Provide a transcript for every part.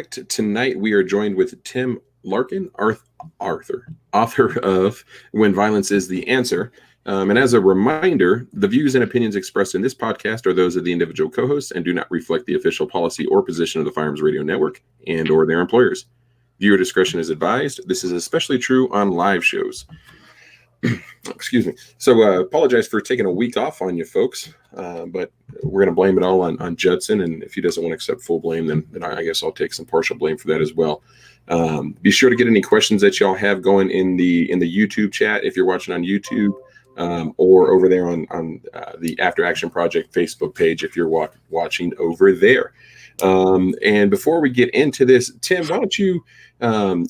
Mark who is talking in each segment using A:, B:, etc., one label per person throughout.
A: Tonight we are joined with Tim Larkin, author of When Violence is the Answer. And as a reminder, the views and opinions expressed in this podcast are those of the individual co-hosts and do not reflect the official policy or position of the Firearms Radio Network and or their employers. Viewer discretion is advised. This is especially true on live shows. Excuse me. So apologize for taking a week off on you folks, but we're going to blame it all on Judson. And if he doesn't want to accept full blame, then I guess I'll take some partial blame for that as well. Be sure to get any questions that y'all have going in the YouTube chat if you're watching on YouTube, or over there on the After Action Project Facebook page if you're watching over there. And before we get into this, Tim, why don't you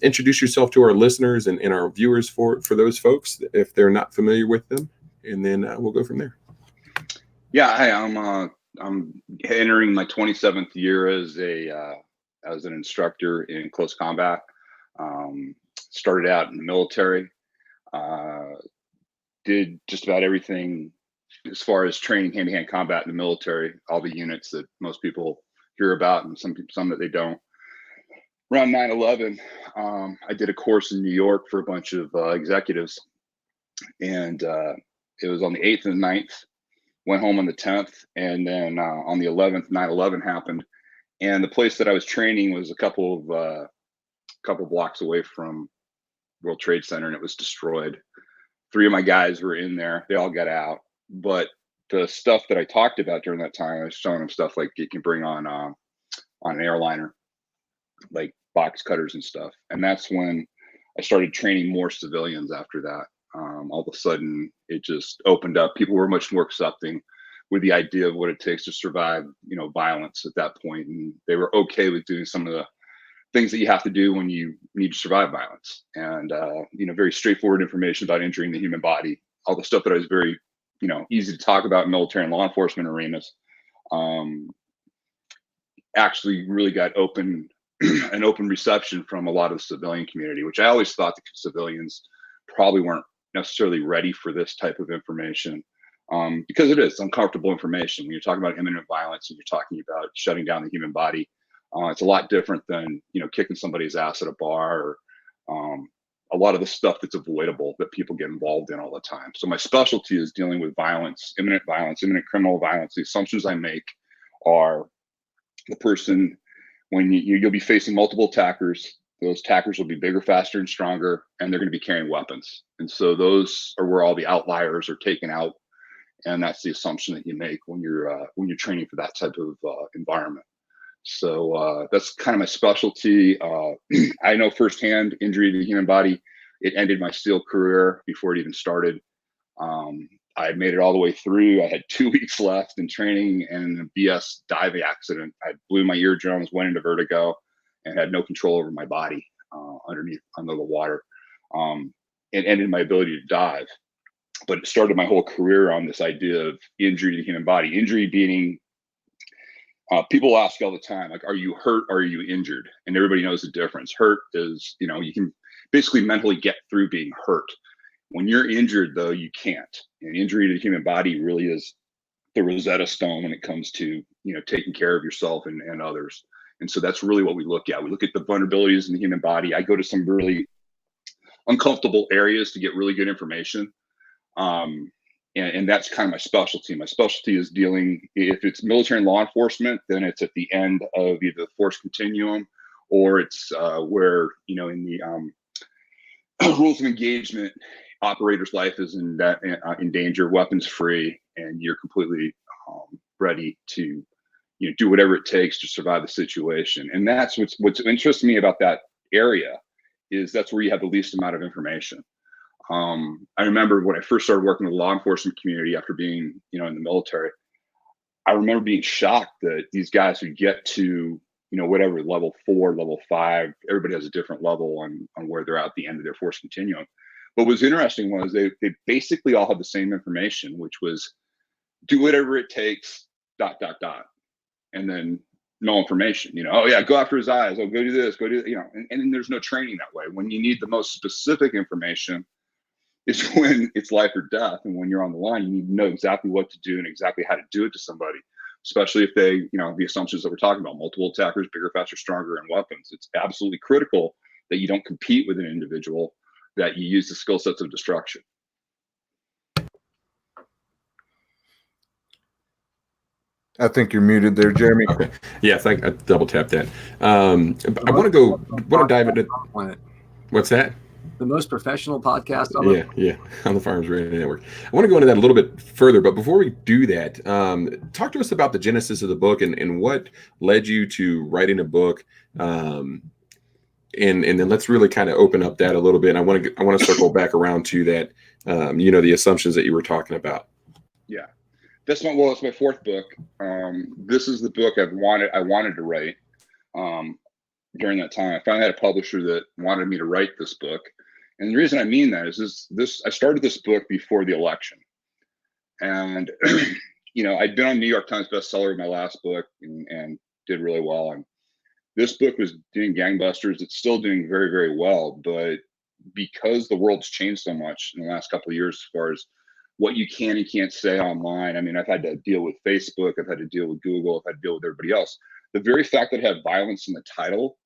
A: introduce yourself to our listeners and our viewers for those folks if they're not familiar with them, and then we'll go from there.
B: Yeah, hi, I'm entering my 27th year as an instructor in close combat. Started out in the military, did just about everything as far as training hand-to-hand combat in the military, all the units that most people hear about and some that they don't. Around 9/11, I did a course in New York for a bunch of executives, and it was on the 8th and 9th, went home on the 10th, and then on the 11th, 9/11 happened, and the place that I was training was a couple blocks away from World Trade Center, and it was destroyed. 3 of my guys were in there. They all got out, but the stuff that I talked about during that time, I was showing them stuff like you can bring on an airliner, like box cutters and stuff. And that's when I started training more civilians after that. All of a sudden, it just opened up. People were much more accepting with the idea of what it takes to survive, violence at that point. And they were okay with doing some of the things that you have to do when you need to survive violence. And, very straightforward information about injuring the human body, all the stuff that I was very, easy to talk about in military and law enforcement arenas, actually really got an open reception from a lot of the civilian community, which I always thought the civilians probably weren't necessarily ready for this type of information, because it is uncomfortable information. When you're talking about imminent violence and you're talking about shutting down the human body, it's a lot different than, kicking somebody's ass at a bar, or a lot of the stuff that's avoidable that people get involved in all the time. So my specialty is dealing with violence, imminent criminal violence. The assumptions I make are the person, when you'll be facing multiple attackers, those attackers will be bigger, faster, and stronger, and they're going to be carrying weapons. And so those are where all the outliers are taken out. And that's the assumption that you make when you're training for that type of environment. So that's kind of my specialty. I know firsthand injury to the human body. It ended my SEAL career before it even started. I made it all the way through. I had 2 weeks left in training, and a BS diving accident. I blew my eardrums, went into vertigo, and had no control over my body under the water. It ended my ability to dive, but it started my whole career on this idea of injury to the human body. Injury being, people ask all the time, like, are you hurt or are you injured? And everybody knows the difference. Hurt is, you can basically mentally get through being hurt. When you're injured, though, you can't. And injury to the human body really is the Rosetta Stone when it comes to, taking care of yourself and others. And so that's really what we look at. We look at the vulnerabilities in the human body. I go to some really uncomfortable areas to get really good information. And that's kind of my specialty. My specialty is dealing, if it's military and law enforcement, then it's at the end of either the force continuum, or it's where, in the rules of engagement, operator's life is in danger, weapons free, and you're completely ready to, do whatever it takes to survive the situation. And that's what's interests me about that area, is that's where you have the least amount of information. I remember when I first started working with the law enforcement community after being, in the military, I remember being shocked that these guys would get to, whatever, level 4, level 5, everybody has a different level on where they're at the end of their force continuum. But what was interesting was they basically all had the same information, which was do whatever it takes, ... And then no information, oh yeah, go after his eyes. Oh, go do this, go do, and then there's no training that way. When you need the most specific information is when it's life or death. And when you're on the line, you need to know exactly what to do and exactly how to do it to somebody. especially if they, the assumptions that we're talking about, multiple attackers, bigger, faster, stronger, and weapons. It's absolutely critical that you don't compete with an individual, that you use the skill sets of destruction.
C: I think you're muted there, Jeremy.
A: Okay. Yes, I double tapped that. I want to dive into what's that?
D: The most professional podcast on
A: on the Firearms Radio Network. I want to go into that a little bit further, but before we do that, talk to us about the genesis of the book and what led you to writing a book. And then let's really kind of open up that a little bit. And I want to circle back around to that, the assumptions that you were talking about.
B: Yeah. It's my fourth book. This is the book I wanted to write. During that time, I finally had a publisher that wanted me to write this book. And the reason I mean that is I started this book before the election. And, I'd been on New York Times bestseller with my last book and did really well. And this book was doing gangbusters. It's still doing very, very well. But because the world's changed so much in the last couple of years, as far as what you can and can't say online. I mean, I've had to deal with Facebook. I've had to deal with Google. I've had to deal with everybody else. The very fact that I had violence in the title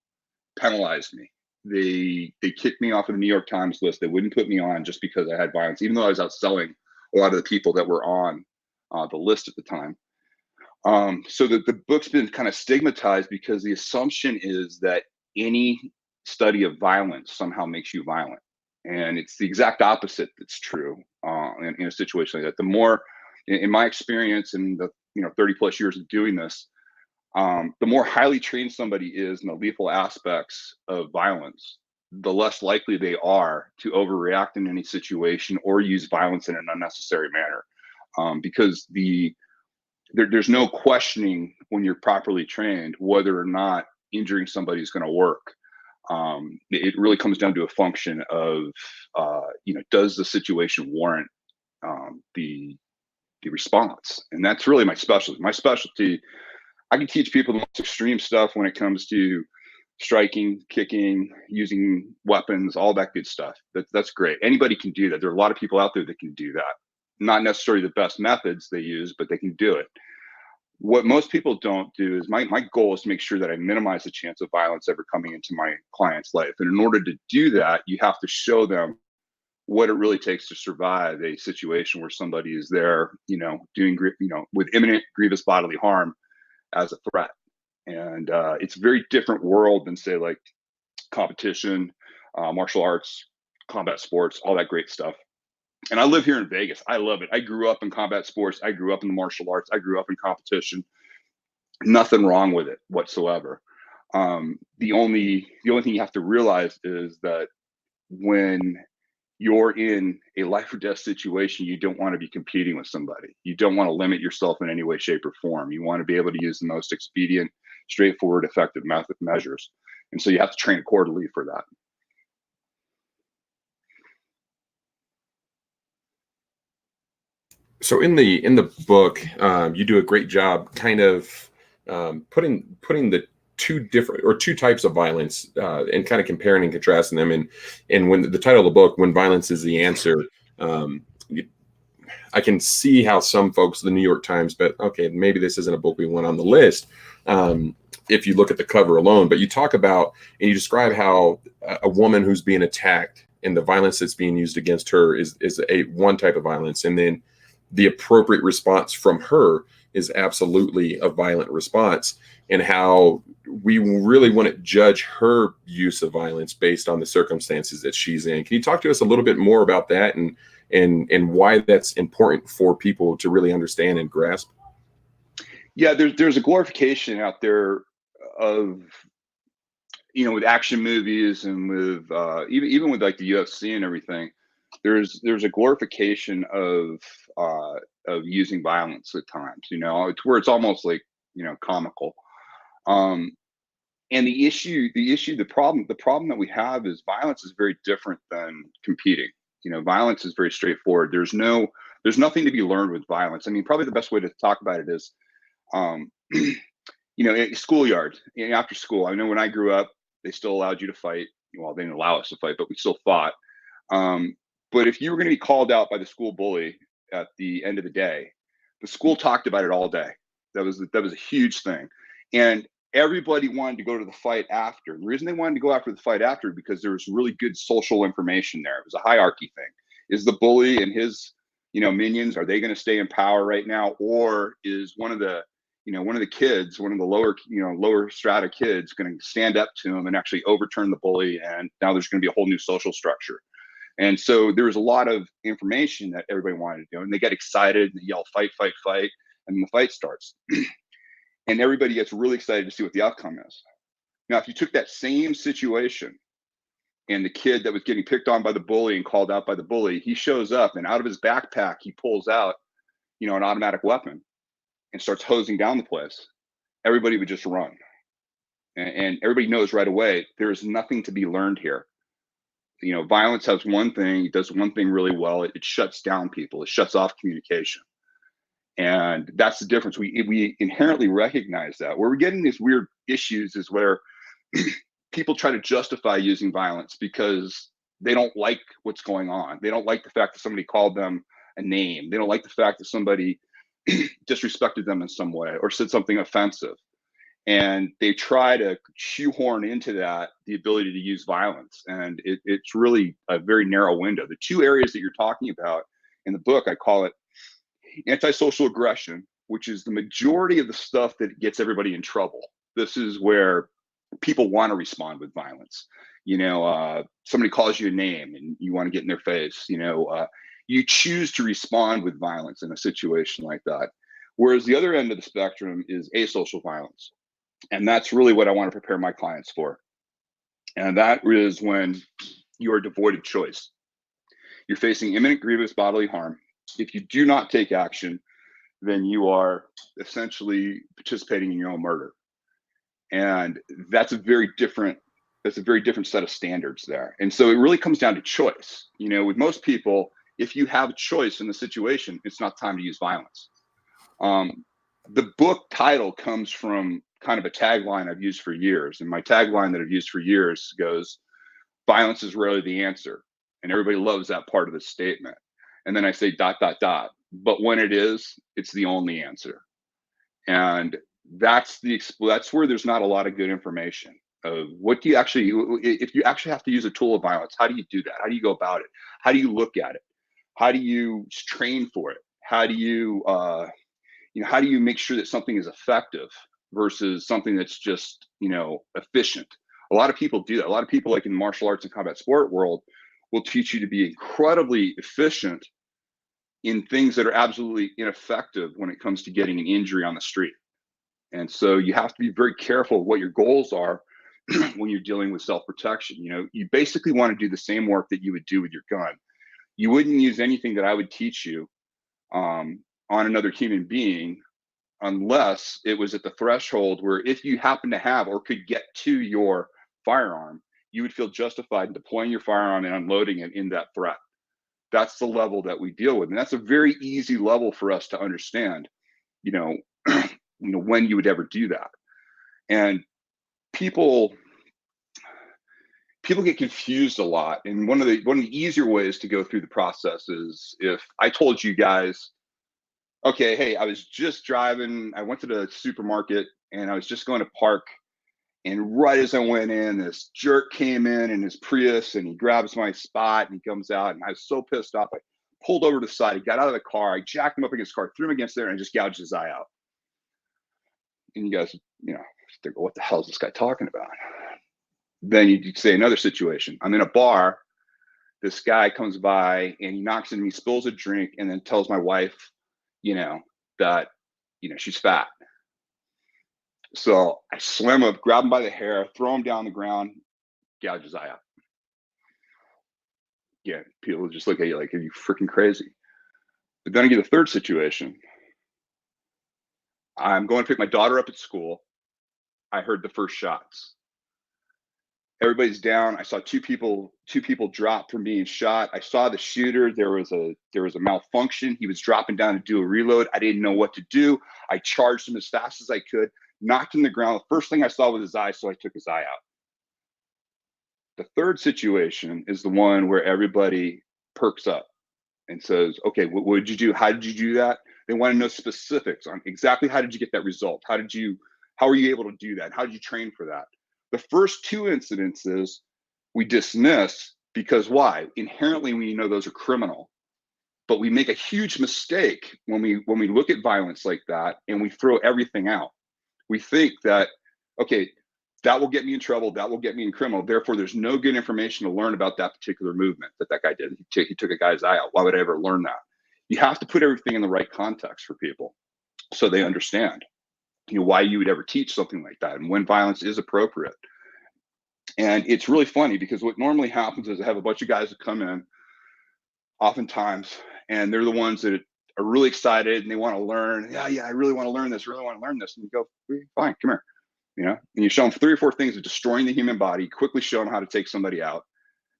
B: penalized me. They kicked me off of the New York Times list. They wouldn't put me on just because I had violence, even though I was outselling a lot of the people that were on the list at the time. So the book's been kind of stigmatized because the assumption is that any study of violence somehow makes you violent. And it's the exact opposite that's true in a situation like that. The more, in my experience in the 30 plus years of doing this, the more highly trained somebody is in the lethal aspects of violence, the less likely they are to overreact in any situation or use violence in an unnecessary manner. Because there's no questioning when you're properly trained whether or not injuring somebody is going to work. It really comes down to a function of, does the situation warrant the response? And that's really my specialty. My specialty, I can teach people the most extreme stuff when it comes to striking, kicking, using weapons, all that good stuff. That's great. Anybody can do that. There are a lot of people out there that can do that. Not necessarily the best methods they use, but they can do it. What most people don't do is my goal is to make sure that I minimize the chance of violence ever coming into my client's life. And in order to do that, you have to show them what it really takes to survive a situation where somebody is there, doing, with imminent grievous bodily harm as a threat. And it's a very different world than, say, like competition, martial arts, combat sports, all that great stuff. And I live here in Vegas. I love it. I grew up in combat sports. I grew up in the martial arts. I grew up in competition. Nothing wrong with it whatsoever. The only thing you have to realize is that when you're in a life or death situation, you don't want to be competing with somebody. You don't want to limit yourself in any way, shape, or form. You want to be able to use the most expedient, straightforward, effective measures. And so you have to train accordingly for that.
A: So in the book, you do a great job kind of putting the two types of violence and kind of comparing and contrasting them. And when the title of the book, When Violence is the Answer, I can see how some folks, the New York Times, but okay, maybe this isn't a book we want on the list if you look at the cover alone. But you talk about and you describe how a woman who's being attacked and the violence that's being used against her is a one type of violence, and then the appropriate response from her is absolutely a violent response, and how we really want to judge her use of violence based on the circumstances that she's in. Can you talk to us a little bit more about that and why that's important for people to really understand and grasp?
B: Yeah, there's a glorification out there of, with action movies and with even with like the UFC and everything. There's a glorification of using violence at times, it's where it's almost like, comical. And the problem that we have is violence is very different than competing. Violence is very straightforward. There's nothing to be learned with violence. I mean, probably the best way to talk about it is, schoolyard, after school. I know when I grew up, they still allowed you to fight. Well, they didn't allow us to fight, but we still fought. But if you were going to be called out by the school bully at the end of the day, the school talked about it all day. That was a huge thing. And everybody wanted to go to the fight after. And the reason they wanted to go after the fight after, because there was really good social information there. It was a hierarchy thing. Is the bully and his, minions, are they going to stay in power right now? Or is one of the kids, one of the lower strata kids, going to stand up to him and actually overturn the bully? And now there's going to be a whole new social structure. And so there was a lot of information that everybody wanted to do, and they get excited and they yell, fight, fight, fight. And then the fight starts. And everybody gets really excited to see what the outcome is. Now, if you took that same situation and the kid that was getting picked on by the bully and called out by the bully, he shows up and out of his backpack, he pulls out, an automatic weapon and starts hosing down the place, everybody would just run. And everybody knows right away, there's nothing to be learned here. Violence has one thing, it does one thing really well. It shuts down people. It shuts off communication. And that's the difference. We inherently recognize that. Where we're getting these weird issues is where people try to justify using violence because they don't like what's going on. They don't like the fact that somebody called them a name. They don't like the fact that somebody disrespected them in some way or said something offensive. And they try to shoehorn into that the ability to use violence. And it's really a very narrow window. The two areas that you're talking about in the book, I call it antisocial aggression, which is the majority of the stuff that gets everybody in trouble. This is where people want to respond with violence. Somebody calls you a name and you want to get in their face. You choose to respond with violence in a situation like that. Whereas the other end of the spectrum is asocial violence. And that's really what I want to prepare my clients for. And that is when you are devoid of choice. You're facing imminent grievous bodily harm. If you do not take action, then you are essentially participating in your own murder. And that's a very different set of standards there. And so it really comes down to choice. With most people, if you have choice in the situation, it's not time to use violence. The book title comes from kind of a tagline I've used for years. And my tagline that I've used for years goes, violence is rarely the answer. And everybody loves that part of the statement. And then I say ... But when it is, it's the only answer. And that's where there's not a lot of good information of what do you actually, if you actually have to use a tool of violence, how do you do that? How do you go about it? How do you look at it? How do you train for it? How do you, how do you make sure that something is effective versus something that's just, efficient? A lot of people do that. A lot of people, like in the martial arts and combat sport world, will teach you to be incredibly efficient in things that are absolutely ineffective when it comes to getting an injury on the street. And so you have to be very careful what your goals are when you're dealing with self-protection. You basically want to do the same work that you would do with your gun. You wouldn't use anything that I would teach you on another human being unless it was at the threshold where if you happen to have or could get to your firearm, you would feel justified in deploying your firearm and unloading it in that threat. That's the level that we deal with. And that's a very easy level for us to understand, when you would ever do that. And people get confused a lot. And one of the easier ways to go through the process is if I told you guys, okay, hey, I was just driving, I went to the supermarket and I was just going to park. And right as I went in, this jerk came in his Prius and he grabs my spot and he comes out. And I was so pissed off. I pulled over to the side. He got out of the car. I jacked him up against the car, threw him against there, and I just gouged his eye out. And you guys, think, what the hell is this guy talking about? Then you say another situation. I'm in a bar. This guy comes by and he knocks into me, spills a drink, and then tells my wife, that, she's fat. So I slam him up, grab him by the hair, throw him down the ground, gouge his eye out. Yeah, people just look at you like, are you freaking crazy? But then I get a third situation. I'm going to pick my daughter up at school. I heard the first shots. Everybody's down. I saw two people drop from being shot. I saw the shooter. There was a malfunction. He was dropping down to do a reload. I didn't know what to do. I charged him as fast as I could, knocked him to the ground. The first thing I saw was his eye, so I took his eye out. The third situation is the one where everybody perks up and says, okay, what did you do? How did you do that? They want to know specifics on exactly how did you get that result? How are you able to do that? How did you train for that? The first two incidences we dismiss because why? Inherently, we know those are criminal. But we make a huge mistake when we look at violence like that and we throw everything out. We think that, okay, that will get me in trouble, that will get me in criminal. Therefore, there's no good information to learn about that particular movement that guy did. He took a guy's eye out. Why would I ever learn that? You have to put everything in the right context for people so they understand, why you would ever teach something like that and when violence is appropriate. And it's really funny because what normally happens is I have a bunch of guys that come in oftentimes, and they're the ones that are really excited and they want to learn. Yeah, I really want to learn this, really want to learn this. And you go, fine, come here. And you show them 3 or 4 things of destroying the human body, quickly show them how to take somebody out.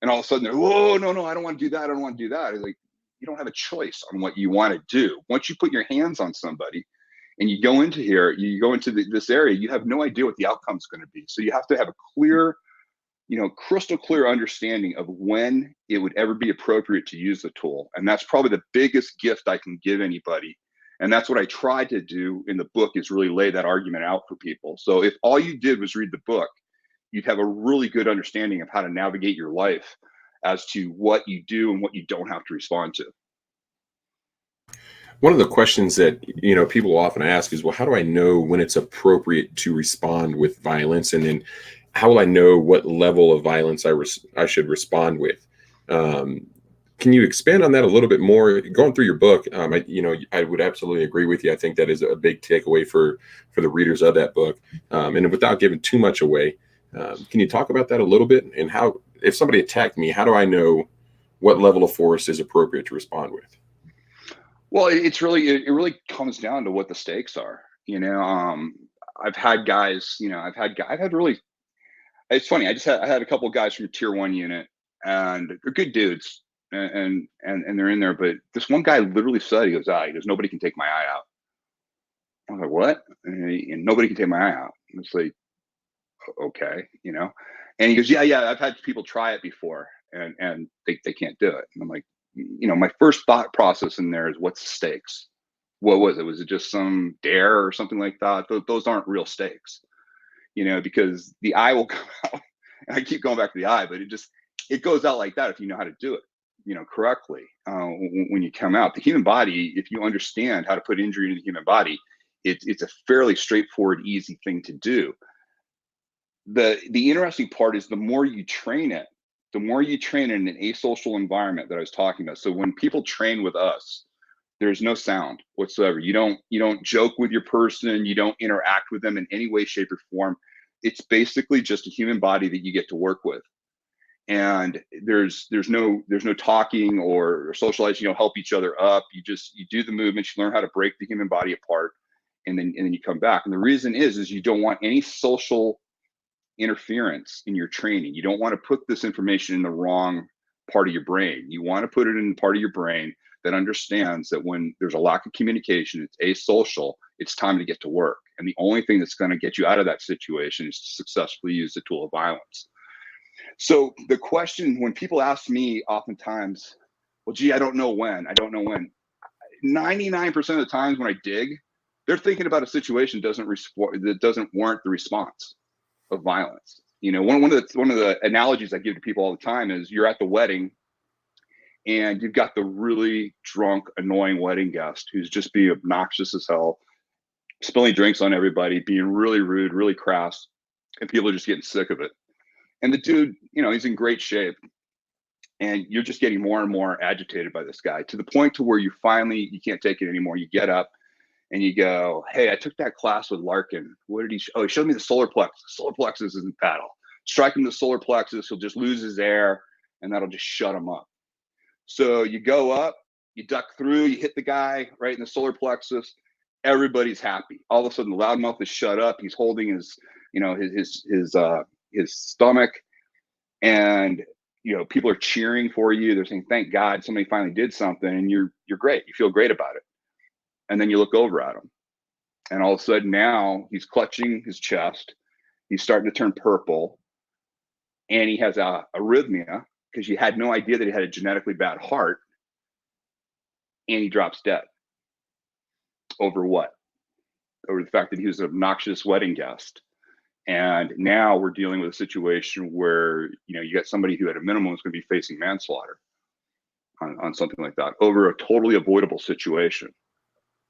B: And all of a sudden they're, whoa, no, I don't want to do that. I don't want to do that. It's like, you don't have a choice on what you want to do. Once you put your hands on somebody and you go into this area, you have no idea what the outcome is going to be. So you have to have a clear, crystal clear understanding of when it would ever be appropriate to use the tool. And that's probably the biggest gift I can give anybody. And that's what I tried to do in the book, is really lay that argument out for people. So if all you did was read the book, you'd have a really good understanding of how to navigate your life as to what you do and what you don't have to respond to.
A: One of the questions that people often ask is, well, how do I know when it's appropriate to respond with violence, and then how will I know what level of violence I should respond with? Can you expand on that a little bit more? Going through your book, I would absolutely agree with you. I think that is a big takeaway for the readers of that book. And without giving too much away, can you talk about that a little bit, and how, if somebody attacked me, how do I know what level of force is appropriate to respond with?
B: Well, it really comes down to what the stakes are. I've had guys, it's funny. I had a couple of guys from a tier 1 unit, and they're good dudes, and they're in there. But this one guy literally said, he goes, nobody can take my eye out. I was like, what? And nobody can take my eye out. And it's like, okay, and he goes, yeah, I've had people try it before, and they can't do it. And I'm like, my first thought process in there is, what's the stakes? What was it? Was it just some dare or something like that? Those aren't real stakes, because the eye will come out. And I keep going back to the eye, but it goes out like that if you know how to do it, correctly. When you come out, the human body, if you understand how to put injury into the human body, it's a fairly straightforward, easy thing to do. The interesting part is the more you train it, the more you train in an asocial environment that I was talking about. So when people train with us, there's no sound whatsoever. You don't joke with your person. You don't interact with them in any way, shape, or form. It's basically just a human body that you get to work with. And there's no talking or socializing. You don't help each other up. You do the movements. You learn how to break the human body apart, and then you come back. And the reason is you don't want any social interference in your training. You don't want to put this information in the wrong part of your brain. You want to put it in the part of your brain that understands that when there's a lack of communication, it's asocial, it's time to get to work. And the only thing that's going to get you out of that situation is to successfully use the tool of violence. So the question, when people ask me oftentimes, well, gee, I don't know when. 99% of the times when I dig, they're thinking about a situation that doesn't warrant the response of violence. One of the analogies I give to people all the time is, you're at the wedding and you've got the really drunk, annoying wedding guest who's just being obnoxious as hell, spilling drinks on everybody, being really rude, really crass, and people are just getting sick of it. And the dude, he's in great shape, and you're just getting more and more agitated by this guy, to the point to where you can't take it anymore. You get up and you go, hey, I took that class with Larkin. What did he show? Oh, he showed me the solar plexus. Solar plexus isn't paddle. Strike him to the solar plexus, he'll just lose his air, and that'll just shut him up. So you go up, you duck through, you hit the guy right in the solar plexus. Everybody's happy. All of a sudden, the loudmouth is shut up. He's holding his stomach, and people are cheering for you. They're saying, "Thank God, somebody finally did something," and you're great. You feel great about it. And then you look over at him, and all of a sudden now he's clutching his chest. He's starting to turn purple, and he has a arrhythmia, because you had no idea that he had a genetically bad heart, and he drops dead. over what? Over the fact that he was an obnoxious wedding guest. And now we're dealing with a situation where, you got somebody who at a minimum is going to be facing manslaughter on something like that over a totally avoidable situation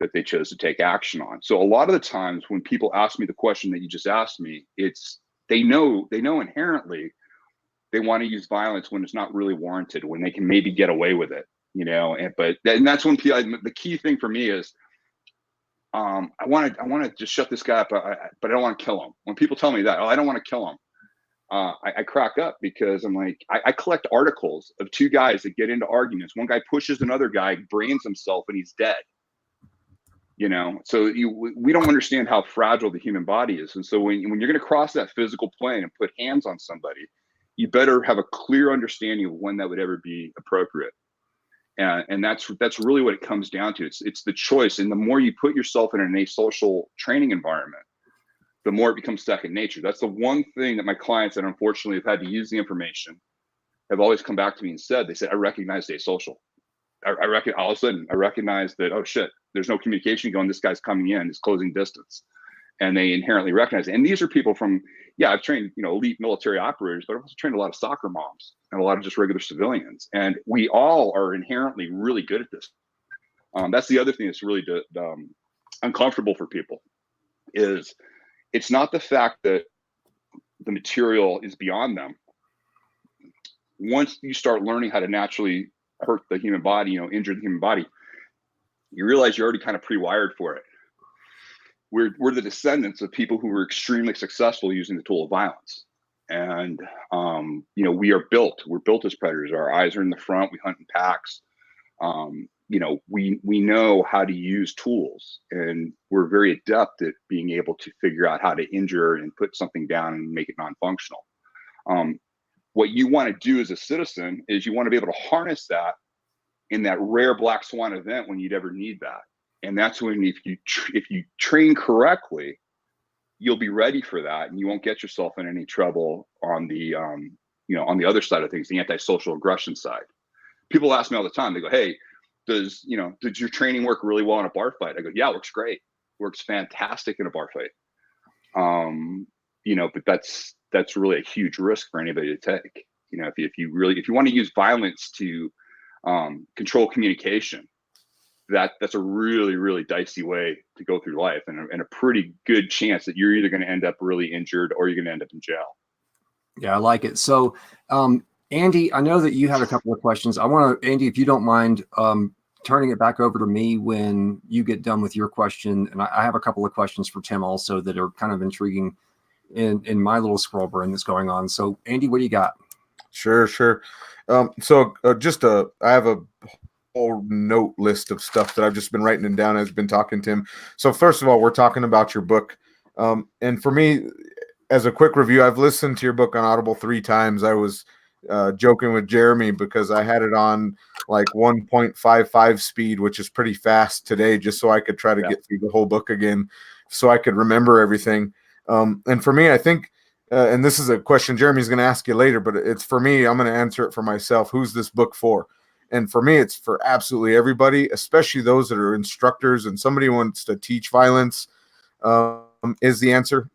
B: that they chose to take action on. So a lot of the times when people ask me the question that you just asked me, it's they know inherently they want to use violence when it's not really warranted, when they can maybe get away with it, and that's when the key thing for me is I want to just shut this guy up, but I don't want to kill him. When people tell me that, I don't want to kill him, I crack up because I'm like, I collect articles of two guys that get into arguments. One guy pushes another guy, brains himself, and he's dead. So we don't understand how fragile the human body is. And so when you're going to cross that physical plane and put hands on somebody, you better have a clear understanding of when that would ever be appropriate. And that's really what it comes down to. It's the choice. And the more you put yourself in an asocial training environment, the more it becomes second nature. That's the one thing that my clients that unfortunately have had to use the information have always come back to me and said, I recognized asocial. All of a sudden I recognize that, oh shit, there's no communication going. This guy's coming in, he's closing distance. And they inherently recognize it. And these are people from, I've trained, elite military operators, but I've also trained a lot of soccer moms and a lot of just regular civilians. And we all are inherently really good at this. That's the other thing that's really uncomfortable for people is it's not the fact that the material is beyond them. Once you start learning how to naturally hurt the human body, injure the human body, you realize you're already kind of pre-wired for it. We're the descendants of people who were extremely successful using the tool of violence. And, we're built as predators. Our eyes are in the front, we hunt in packs. We know how to use tools, and we're very adept at being able to figure out how to injure and put something down and make it non-functional. What you want to do as a citizen is you want to be able to harness that in that rare black swan event when you'd ever need that. And that's when if you train correctly, you'll be ready for that, and you won't get yourself in any trouble on the on the other side of things, the antisocial aggression side. People ask me all the time. They go, "Hey, does your training work really well in a bar fight?" I go, "Yeah, it works great. Works fantastic in a bar fight." But that's really a huge risk for anybody to take. If you want to use violence to control communication, that's a really, really dicey way to go through life, and a pretty good chance that you're either going to end up really injured or you're going to end up in jail.
D: Yeah, I like it. So, Andy, I know that you have a couple of questions. I want to, Andy, if you don't mind, turning it back over to me when you get done with your question. And I have a couple of questions for Tim also that are kind of intriguing in my little scroll brain that's going on. So, Andy, what do you got?
C: Sure. I have a whole note list of stuff that I've just been writing down as I've been talking to him. So first of all, we're talking about your book. And for me, as a quick review, I've listened to your book on Audible 3 times. I was joking with Jeremy because I had it on like 1.55 speed, which is pretty fast today, just so I could try to get through the whole book again so I could remember everything. And for me, I think, and this is a question Jeremy's going to ask you later, but it's for me, I'm going to answer it for myself. Who's this book for? And for me, it's for absolutely everybody, especially those that are instructors and somebody who wants to teach violence is the answer,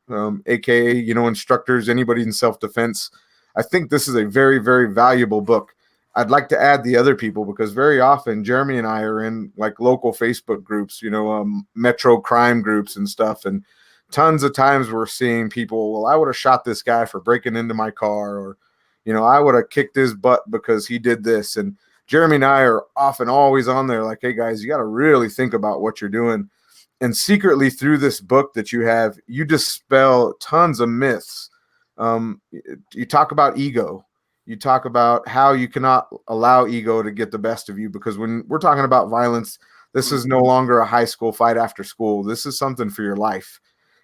C: aka, instructors, anybody in self-defense. I think this is a very, very valuable book. I'd like to add the other people because very often Jeremy and I are in like local Facebook groups, metro crime groups and stuff. And tons of times we're seeing people, well, I would have shot this guy for breaking into my car, or, I would have kicked his butt because he did this. And Jeremy and I are often always on there like, hey guys, you got to really think about what you're doing. And secretly through this book that you have, you dispel tons of myths. You talk about ego. You talk about how you cannot allow ego to get the best of you, because when we're talking about violence, this is no longer a high school fight after school. This is something for your life.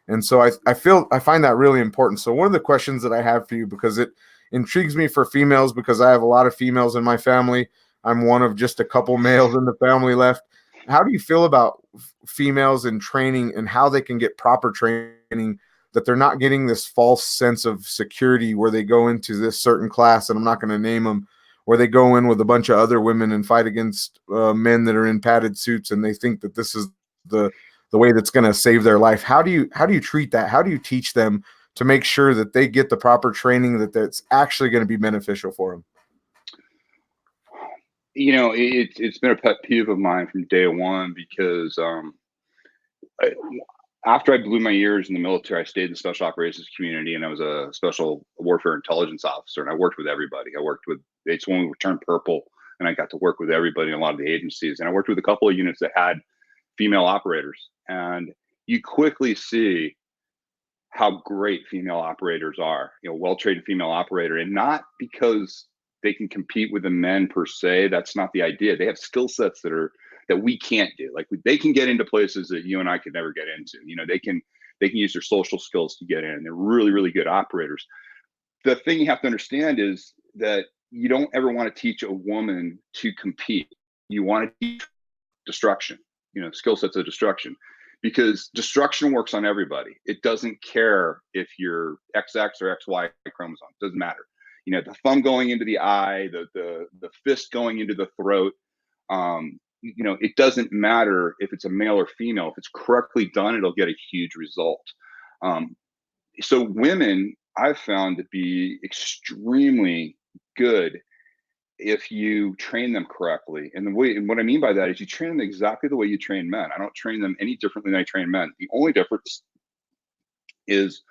C: And so I find that really important. So one of the questions that I have for you, because it intrigues me for females, because I have a lot of females in my family. I'm one of just a couple males in the family left. How do you feel about females in training and how they can get proper training, that they're not getting this false sense of security where they go into this certain class, and I'm not going to name them, where they go in with a bunch of other women and fight against men that are in padded suits, and they think that this is the the way that's going to save their life. How do you treat that? How do you teach them to make sure that they get the proper training that's actually going to be beneficial for them?
B: You know, it's been a pet peeve of mine from day one because after I blew my ears in the military, I stayed in the special operations community, and I was a special warfare intelligence officer, and I worked with everybody. It's when we turned purple, and I got to work with everybody in a lot of the agencies, and I worked with a couple of units that had female operators, and you quickly see how great female operators are. You know, well-trained female operator, and not because they can compete with the men per se. That's not the idea. They have skill sets that we can't do. Like they can get into places that you and I could never get into. You know, they can use their social skills to get in. They're really, really good operators. The thing you have to understand is that you don't ever want to teach a woman to compete. You want to teach destruction, you know, skill sets of destruction, because destruction works on everybody. It doesn't care if you're XX or XY chromosome. It doesn't matter. You know, the thumb going into the eye, the fist going into the throat. You know, it doesn't matter if it's a male or female. If it's correctly done, it'll get a huge result. So women, I've found to be extremely good if you train them correctly. And what I mean by that is you train them exactly the way you train men. I don't train them any differently than I train men. The only difference is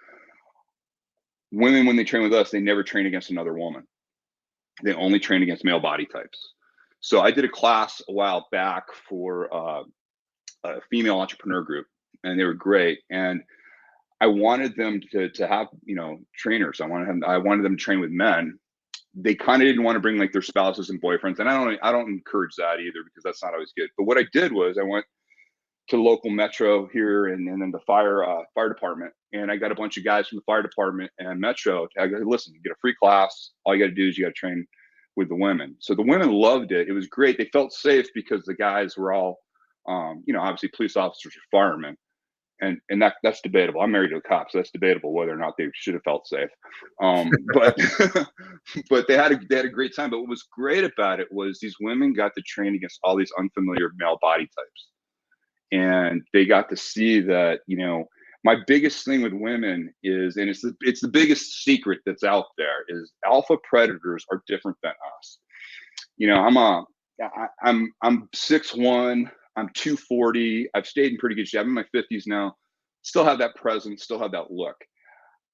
B: women, when they train with us, they never train against another woman. They only train against male body types. So I did a class a while back for a female entrepreneur group, and they were great. And I wanted them to have, you know, trainers. I wanted them to train with men. They kind of didn't want to bring like their spouses and boyfriends, and I don't encourage that either, because that's not always good. But what I did was I went to local metro here and then the fire department, and I got a bunch of guys from the fire department and metro. I go, listen, you get a free class. All you got to do is you got to train with the women. So the women loved it. It was great. They felt safe because the guys were all, you know, obviously police officers or firemen. And that's debatable. I'm married to a cop, so that's debatable whether or not they should have felt safe. But but they had a great time. But what was great about it was these women got to train against all these unfamiliar male body types, and they got to see that, you know, my biggest thing with women is, and it's the biggest secret that's out there, is alpha predators are different than us. You know, I'm 6'1". I'm 240. I've stayed in pretty good shape. I'm in my 50s now. Still have that presence, still have that look.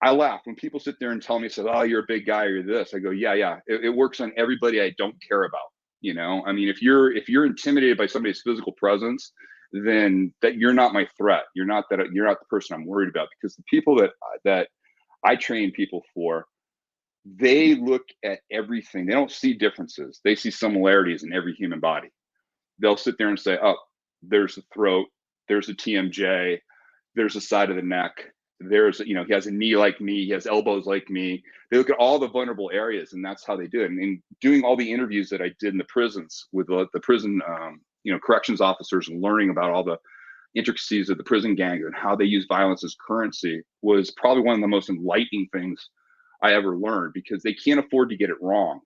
B: I laugh when people sit there and tell me, "Oh, you're a big guy, or you're this." I go, "Yeah. It works on everybody I don't care about." You know, I mean, if you're intimidated by somebody's physical presence, then that you're not my threat. You're not the person I'm worried about, because the people that I train people for, they look at everything. They don't see differences. They see similarities in every human body. They'll sit there and say, "Oh, there's the throat, there's the TMJ, there's the side of the neck, there's, you know, he has a knee like me, he has elbows like me." They look at all the vulnerable areas, and that's how they do it. And in doing all the interviews that I did in the prisons with the prison, you know, corrections officers, and learning about all the intricacies of the prison gangs and how they use violence as currency, was probably one of the most enlightening things I ever learned, because they can't afford to get it wrong.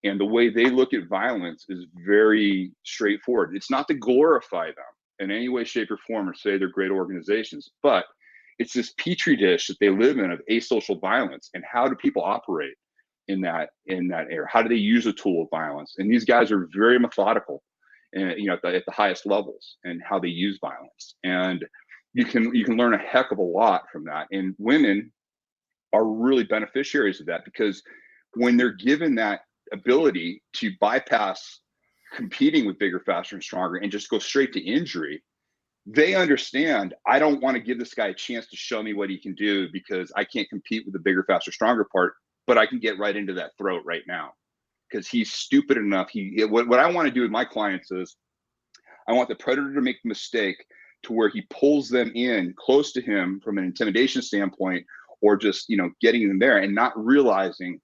B: And the way they look at violence is very straightforward. It's not to glorify them in any way, shape, or form, or say they're great organizations, but it's this petri dish that they live in of asocial violence. And how do people operate in that area? How do they use a tool of violence? And these guys are very methodical, and, you know, at the highest levels, and how they use violence. And you can learn a heck of a lot from that. And women are really beneficiaries of that, because when they're given that ability to bypass competing with bigger, faster, and stronger, and just go straight to injury, they understand, I don't want to give this guy a chance to show me what he can do, because I can't compete with the bigger, faster, stronger part, but I can get right into that throat right now, because he's stupid enough. What I want to do with my clients is, I want the predator to make the mistake to where he pulls them in close to him from an intimidation standpoint, or just, you know, getting them there and not realizing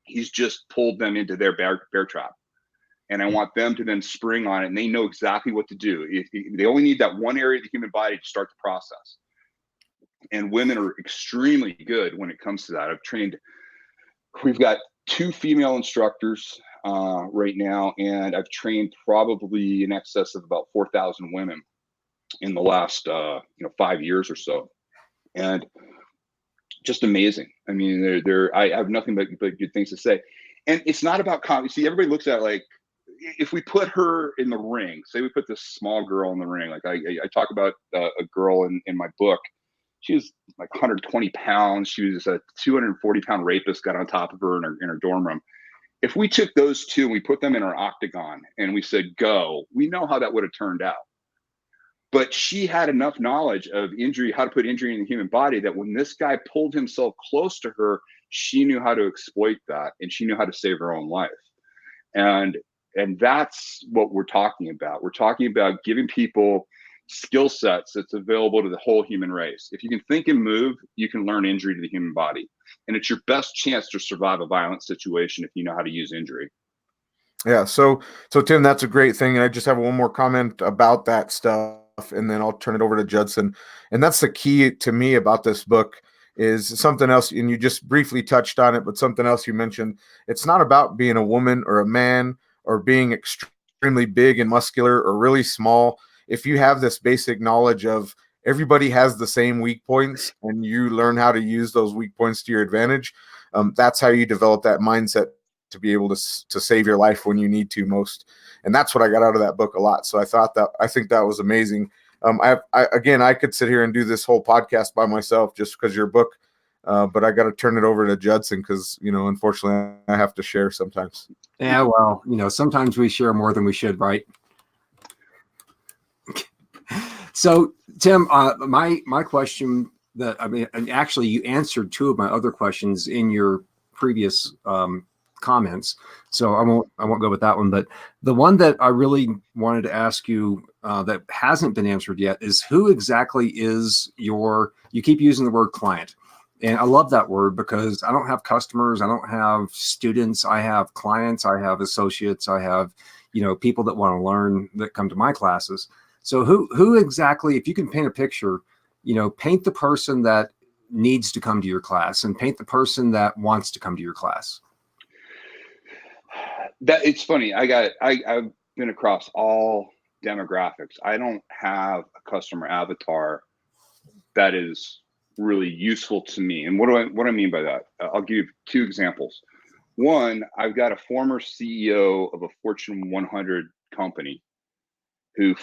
B: he's just pulled them into their bear trap. And I want them to then spring on it, and they know exactly what to do. They only need that one area of the human body to start the process. And women are extremely good when it comes to that. We've got 2 female instructors right now, and I've trained probably in excess of about 4,000 women in the last 5 years or so, and just amazing. I mean, I have nothing but good things to say. And it's not about see, everybody looks at it like, if we put her in the ring, say we put this small girl in the ring, like I talk about a girl in my book. She was like 120 pounds. She was a 240-pound rapist got on top of her in her dorm room. If we took those two and we put them in our octagon and we said, go, we know how that would have turned out. But she had enough knowledge of injury, how to put injury in the human body, that when this guy pulled himself close to her, she knew how to exploit that, and she knew how to save her own life. And that's what we're talking about. We're talking about giving people skill sets that's available to the whole human race. If you can think and move, you can learn injury to the human body. And it's your best chance to survive a violent situation if you know how to use injury.
C: Yeah. So Tim, that's a great thing. And I just have one more comment about that stuff, and then I'll turn it over to Judson. And that's the key to me about this book is something else. And you just briefly touched on it, but something else you mentioned, it's not about being a woman or a man or being extremely big and muscular or really small. If you have this basic knowledge of everybody has the same weak points and you learn how to use those weak points to your advantage, that's how you develop that mindset to be able to save your life when you need to most. And that's what I got out of that book a lot. So I think that was amazing. I could sit here and do this whole podcast by myself just because your book, but I got to turn it over to Judson because, unfortunately I have to share sometimes.
D: Yeah, well, sometimes we share more than we should, right? So, Tim, my question and actually you answered two of my other questions in your previous comments, so I won't go with that one. But the one that I really wanted to ask you that hasn't been answered yet is who exactly is you keep using the word client. And I love that word because I don't have customers, I don't have students, I have clients, I have associates, I have, people that want to learn that come to my classes. So who exactly, if you can paint a picture, paint the person that needs to come to your class and paint the person that wants to come to your class.
B: That it's funny. I've been across all demographics. I don't have a customer avatar that is really useful to me. And what do I mean by that? I'll give two examples. One, I've got a former CEO of a Fortune 100 company who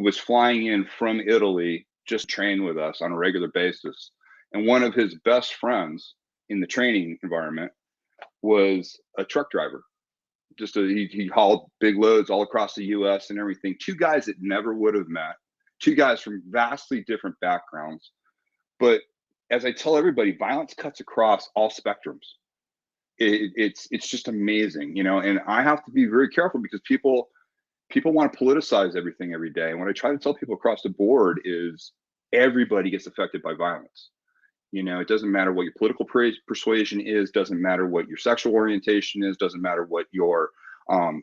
B: was flying in from Italy, just train with us on a regular basis. And one of his best friends in the training environment was a truck driver. He hauled big loads all across the US and everything. Two guys that never would have met, two guys from vastly different backgrounds. But as I tell everybody, violence cuts across all spectrums. It's just amazing, and I have to be very careful because people want to politicize everything every day. And what I try to tell people across the board is everybody gets affected by violence. It doesn't matter what your political persuasion is, doesn't matter what your sexual orientation is, doesn't matter what your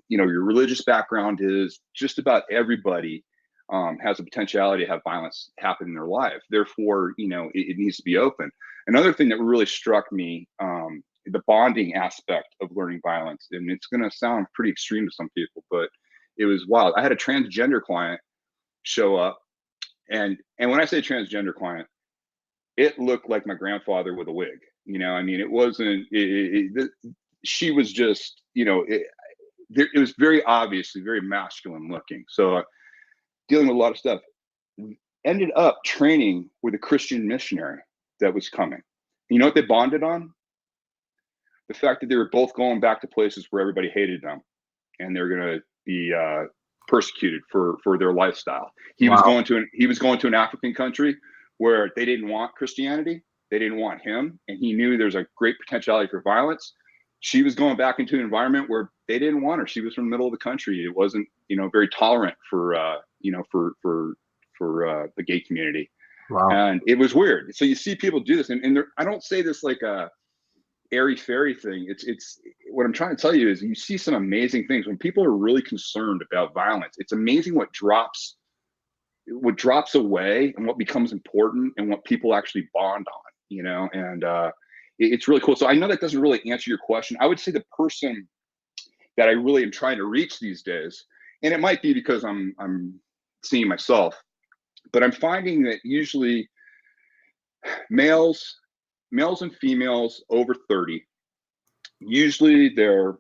B: religious background is. Just about everybody has a potentiality to have violence happen in their life. Therefore, it needs to be open. Another thing that really struck me, the bonding aspect of learning violence, and it's going to sound pretty extreme to some people, but it was wild. I had a transgender client show up, and when I say transgender client, it looked like my grandfather with a wig. It wasn't. She was just, it was very obviously very masculine looking. So dealing with a lot of stuff. Ended up training with a Christian missionary that was coming. You know what they bonded on? The fact that they were both going back to places where everybody hated them, and they're going to be persecuted for their lifestyle. He was going to an African country where they didn't want Christianity, they didn't want him, and he knew there's a great potentiality for violence. She was going back into an environment where they didn't want her. She was from the middle of the country. It wasn't, very tolerant for the gay community.
D: Wow.
B: And it was weird. So you see people do this, and I don't say this like a airy fairy thing. It's what I'm trying to tell you is you see some amazing things when people are really concerned about violence. It's amazing what drops away and what becomes important and what people actually bond on, and it's really cool. So I know that doesn't really answer your question. I would say the person that I really am trying to reach these days, and it might be because I'm seeing myself, But I'm finding that usually males and females over 30, usually they're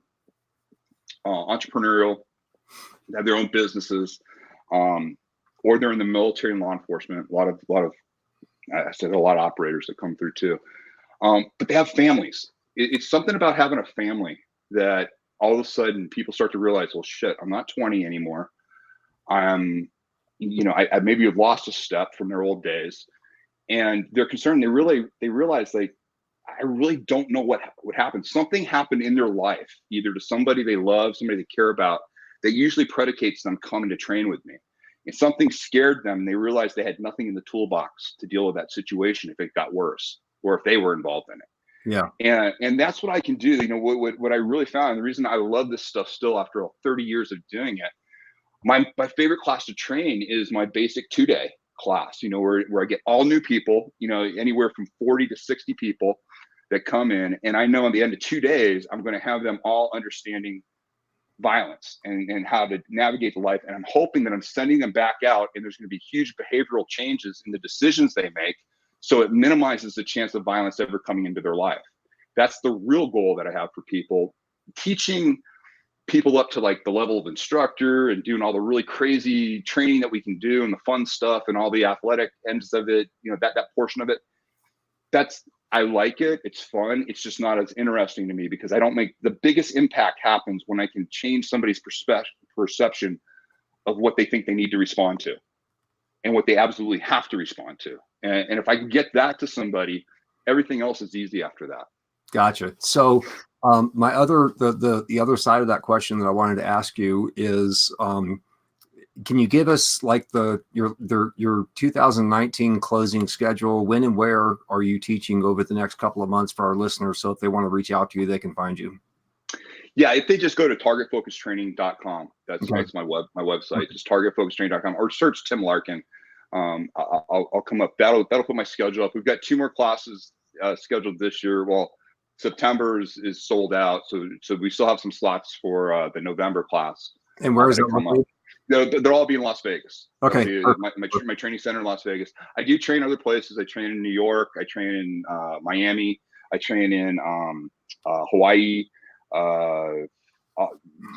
B: entrepreneurial, they have their own businesses, or they're in the military and law enforcement. A lot of I said a lot of operators that come through too. But they have families. It's something about having a family that all of a sudden people start to realize, well, shit, I'm not 20 anymore. I maybe have lost a step from their old days, and they're concerned. They realize, like, I really don't know what happened. Something happened in their life, either to somebody they love, somebody they care about, that usually predicates them coming to train with me. And something scared them. And they realized they had nothing in the toolbox to deal with that situation if it got worse, or if they were involved in it.
D: Yeah.
B: And that's what I can do. You know, what I really found, and the reason I love this stuff still after 30 years of doing it, my favorite class to train is my basic 2-day class, you know, where I get all new people, you know, anywhere from 40 to 60 people that come in. And I know at the end of 2 days, I'm going to have them all understanding violence and how to navigate the life. And I'm hoping that I'm sending them back out, and there's going to be huge behavioral changes in the decisions they make, so it minimizes the chance of violence ever coming into their life. That's the real goal that I have for people. Teaching people up to like the level of instructor and doing all the really crazy training that we can do and the fun stuff and all the athletic ends of it, you know, that portion of it, I like it. It's fun. It's just not as interesting to me, because I don't make the biggest impact happens when I can change somebody's perception of what they think they need to respond to and what they absolutely have to respond to. And if I can get that to somebody, everything else is easy after that.
D: Gotcha. So my other, the other side of that question that I wanted to ask you is, can you give us like your 2019 closing schedule? When and where are you teaching over the next couple of months for our listeners? So if they want to reach out to you, they can find you.
B: Yeah, if they just go to targetfocustraining.com, that's my website, just targetfocustraining.com, or search Tim Larkin. I'll come up. That'll put my schedule up. We've got 2 more classes scheduled this year. Well, September is sold out, so we still have some slots for the November class.
D: And where is it?
B: They'll all be in Las Vegas.
D: Okay.
B: My training center in Las Vegas. I do train other places. I train in New York. I train in Miami. I train in Hawaii.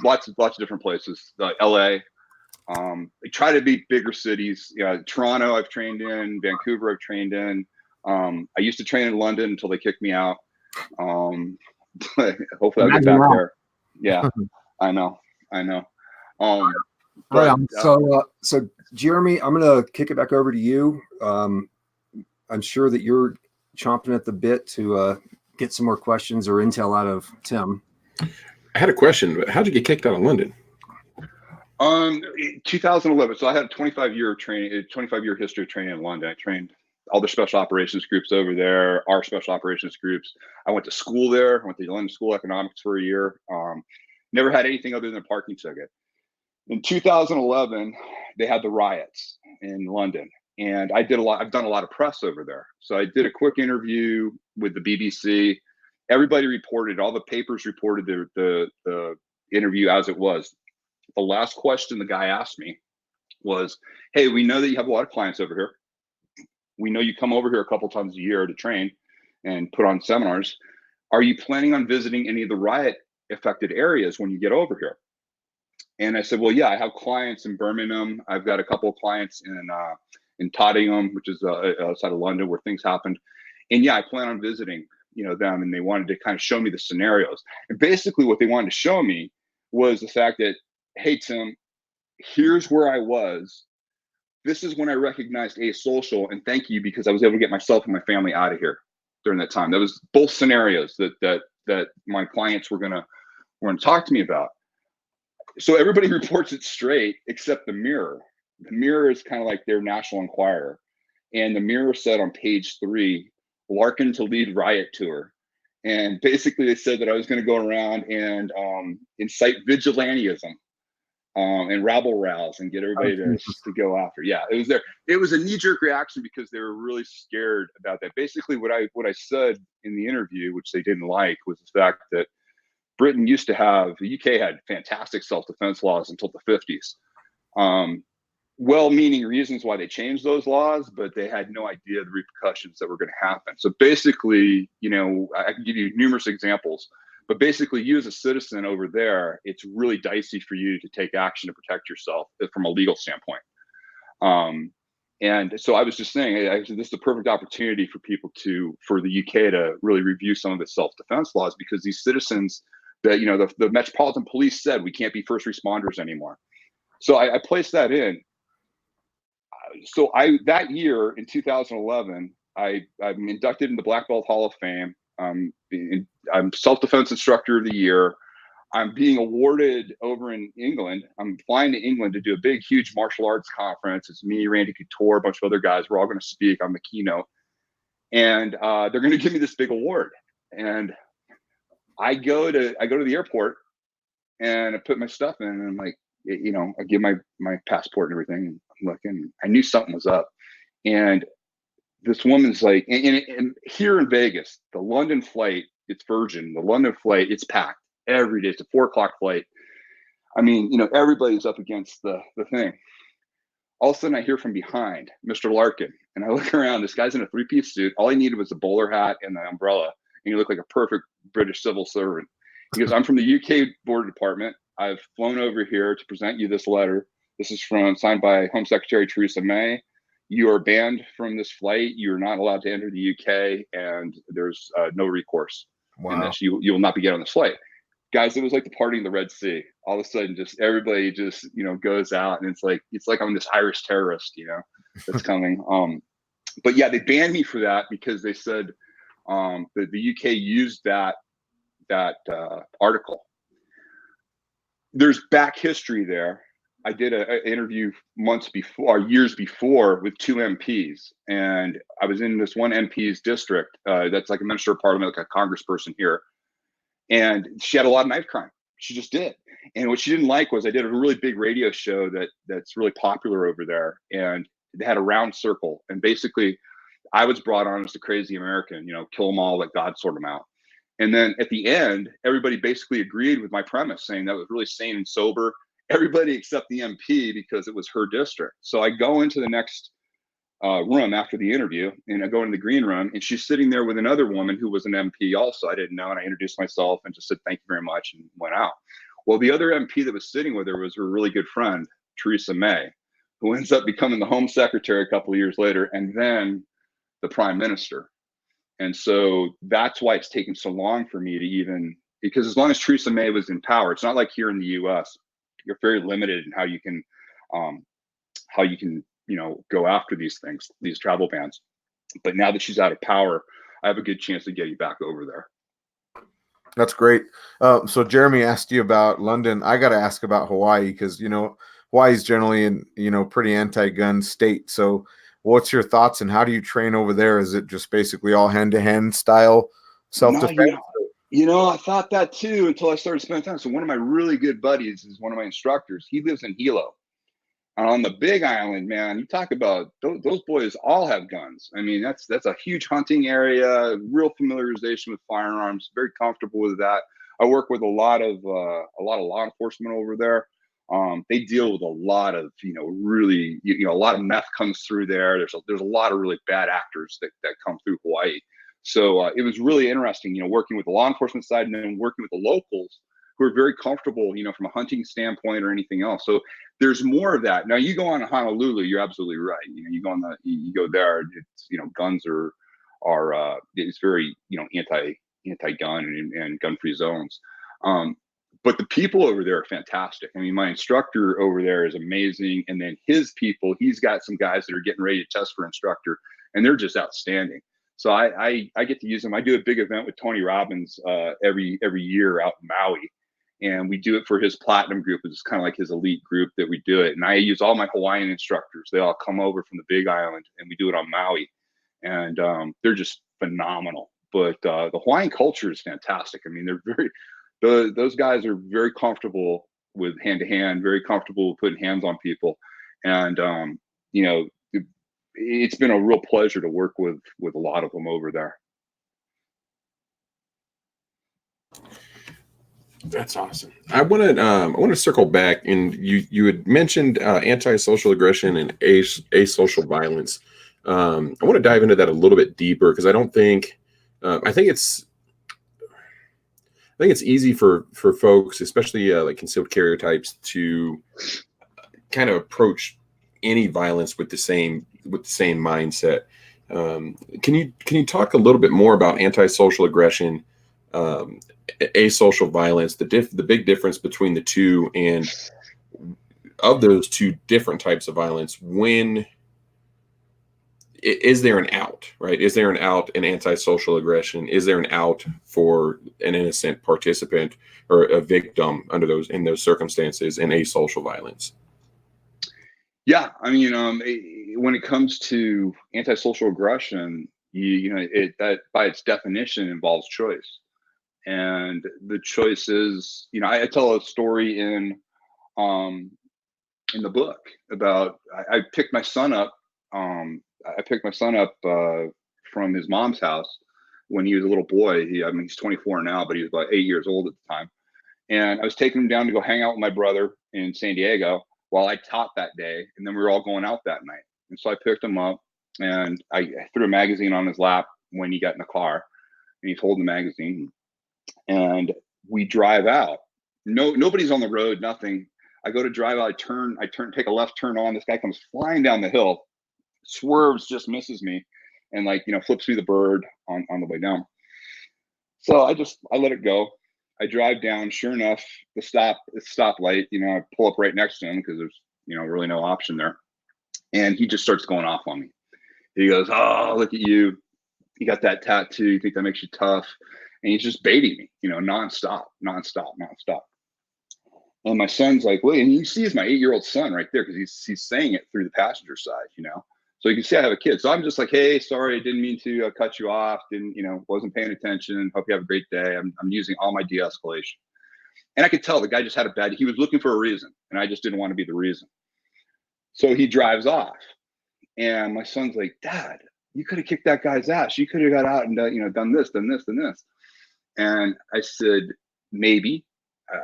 B: Lots of different places. LA. I try to be bigger cities. Toronto I've trained in. Vancouver I've trained in. I used to train in London until they kicked me out. Hopefully I'll get back there. Yeah, I know.
D: So Jeremy, I'm going to kick it back over to you. I'm sure that you're chomping at the bit to get some more questions or intel out of Tim.
A: I had a question, but how'd you get kicked out of London?
B: 2011. So I had a 25-year history of training in London. I trained all the special operations groups over there, our special operations groups. I went to school there. I went to the London School of Economics for a year. Never had anything other than a parking ticket. In 2011, they had the riots in London, and I've done a lot of press over there. So I did a quick interview with the BBC. Everybody reported, all the papers reported the interview as it was. The last question the guy asked me was, hey, we know that you have a lot of clients over here. We know you come over here a couple times a year to train and put on seminars. Are you planning on visiting any of the riot affected areas when you get over here? And I said, well, yeah, I have clients in Birmingham. I've got a couple of clients in Tottenham, which is outside of London, where things happened. And yeah, I plan on visiting, them. And they wanted to kind of show me the scenarios. And basically what they wanted to show me was the fact that, hey, Tim, here's where I was. This is when I recognized asocial, and thank you, because I was able to get myself and my family out of here during that time. That was both scenarios that my clients were gonna talk to me about. So everybody reports it straight except the Mirror. The Mirror is kind of like their National Enquirer, and the Mirror said on page 3, Larkin to lead riot tour. And basically they said that I was going to go around and incite vigilantism and rabble rouse and get everybody to go after. Yeah, it was a knee-jerk reaction because they were really scared about that. Basically what I said in the interview, which they didn't like, was the fact that Britain used to have, the UK had fantastic self-defense laws until the 50s. well-meaning reasons why they changed those laws, but they had no idea the repercussions that were going to happen. So basically, I can give you numerous examples, but basically you as a citizen over there, it's really dicey for you to take action to protect yourself from a legal standpoint. And so I was just saying, this is the perfect opportunity for for the UK to really review some of its self-defense laws, because these citizens that, the Metropolitan Police said we can't be first responders anymore. So I placed that in. So that year in 2011, I'm inducted in the Black Belt Hall of Fame. I'm self-defense instructor of the year. I'm being awarded over in England. I'm flying to England to do a big, huge martial arts conference. It's me, Randy Couture, a bunch of other guys. We're all going to speak. I'm the keynote, and they're going to give me this big award. And I go to the airport, and I put my stuff in, and I'm like, I give my passport and everything. And I'm looking. I knew something was up, and this woman's like, and here in Vegas, the London flight, it's Virgin. The London flight, it's packed every day. It's a 4:00 flight. I mean, everybody's up against the thing. All of a sudden, I hear from behind, Mr. Larkin, and I look around. This guy's in a 3-piece suit. All he needed was a bowler hat and the umbrella, and he looked like a perfect British civil servant. He goes, "I'm from the UK Border Department. I've flown over here to present you this letter. This is signed by Home Secretary Theresa May. You are banned from this flight. You are not allowed to enter the UK, and there's no recourse in this. You will not be getting on this flight." Guys, it was like the party in the Red Sea. All of a sudden, just everybody just goes out, and it's like I'm this Irish terrorist, that's coming. But yeah, they banned me for that because they said that the UK used that article. There's back history there. I did an interview years before, with 2 MPs, and I was in this one MP's district. That's like a minister of parliament, like a congressperson here. And she had a lot of knife crime. She just did. And what she didn't like was I did a really big radio show that's really popular over there. And they had a round circle. And basically, I was brought on as the crazy American, kill them all, let God sort them out. And then at the end, everybody basically agreed with my premise, saying that was really sane and sober. Everybody except the MP, because it was her district. So I go into the next room after the interview, and I go into the green room, and she's sitting there with another woman who was an MP also. I didn't know, and I introduced myself and just said thank you very much and went out. Well, the other MP that was sitting with her was her really good friend, Theresa May, who ends up becoming the Home Secretary a couple of years later, and then the Prime Minister. And so that's why it's taken so long for me to because as long as Theresa May was in power, it's not like here in the US, you're very limited in how you can go after these things, these travel bans. But now that she's out of power, I have a good chance to get you back over there.
C: That's great. So Jeremy asked you about London. I got to ask about Hawaii, because, Hawaii's generally in, pretty anti-gun state. So what's your thoughts, and how do you train over there? Is it just basically all hand-to-hand style self-defense?
B: I thought that too until I started spending time. So one of my really good buddies is one of my instructors. He lives in Hilo. On the Big Island, man, you talk about those boys all have guns. I mean, that's a huge hunting area, real familiarization with firearms, very comfortable with that. I work with a lot of law enforcement over there. They deal with a lot of, really, a lot of meth comes through there. There's a lot of really bad actors that come through Hawaii. So it was really interesting, working with the law enforcement side and then working with the locals who are very comfortable, from a hunting standpoint or anything else. So there's more of that. Now you go on to Honolulu, you're absolutely right. You go there, it's, guns are it's very, anti-gun and gun-free zones. But the people over there are fantastic. I mean, my instructor over there is amazing. And then his people, he's got some guys that are getting ready to test for instructor, and they're just outstanding. So I get to use them. I do a big event with Tony Robbins every year out in Maui. And we do it for his platinum group. It's kind of like his elite group that we do it. And I use all my Hawaiian instructors. They all come over from the Big Island, and we do it on Maui. And they're just phenomenal. But the Hawaiian culture is fantastic. I mean, those guys are very comfortable with hand-to-hand, very comfortable with putting hands on people. And, it's been a real pleasure to work with a lot of them over there.
A: That's awesome. I want to circle back, and you had mentioned antisocial aggression and asocial violence. I want to dive into that a little bit deeper because I don't think I think it's easy for folks, especially like concealed carrier types, to kind of approach any violence with the same mindset. Can you talk a little bit more about antisocial aggression, asocial violence, the big difference between the two, and of those two different types of violence, when is there an out, right? Is there an out in antisocial aggression? Is there an out for an innocent participant or a victim in those circumstances in asocial violence?
B: Yeah, I mean, when it comes to antisocial aggression, that by its definition involves choice, and the choice is, I tell a story um, in the book about I picked my son up. I picked my son up from his mom's house when he was a little boy. I mean, he's 24 now, but he was about 8 years old at the time. And I was taking him down to go hang out with my brother in San Diego while I taught that day. And then we were all going out that night. And so I picked him up and I threw a magazine on his lap when he got in the car, and he's holding the magazine. And we drive out. Nobody's on the road, nothing. I go to drive out, I turn, take a left turn on. This guy comes flying down the hill, swerves, just misses me, and flips me the bird on the way down. So I let it go. I drive down. Sure enough, the stoplight. I pull up right next to him because there's really no option there, and he just starts going off on me. He goes, "Oh, look at you! You got that tattoo. You think that makes you tough?" And he's just baiting me, nonstop. And my son's like, "Wait!" And you see, it's my 8-year-old son right there because he's saying it through the passenger side, So you can see I have a kid. So I'm just like, "Hey, sorry, I didn't mean to cut you off. Didn't, wasn't paying attention. Hope you have a great day." I'm using all my de-escalation. And I could tell the guy just had he was looking for a reason, and I just didn't want to be the reason. So he drives off, and my son's like, "Dad, you could have kicked that guy's ass. You could have got out and done this, done this, done this." And I said, "Maybe."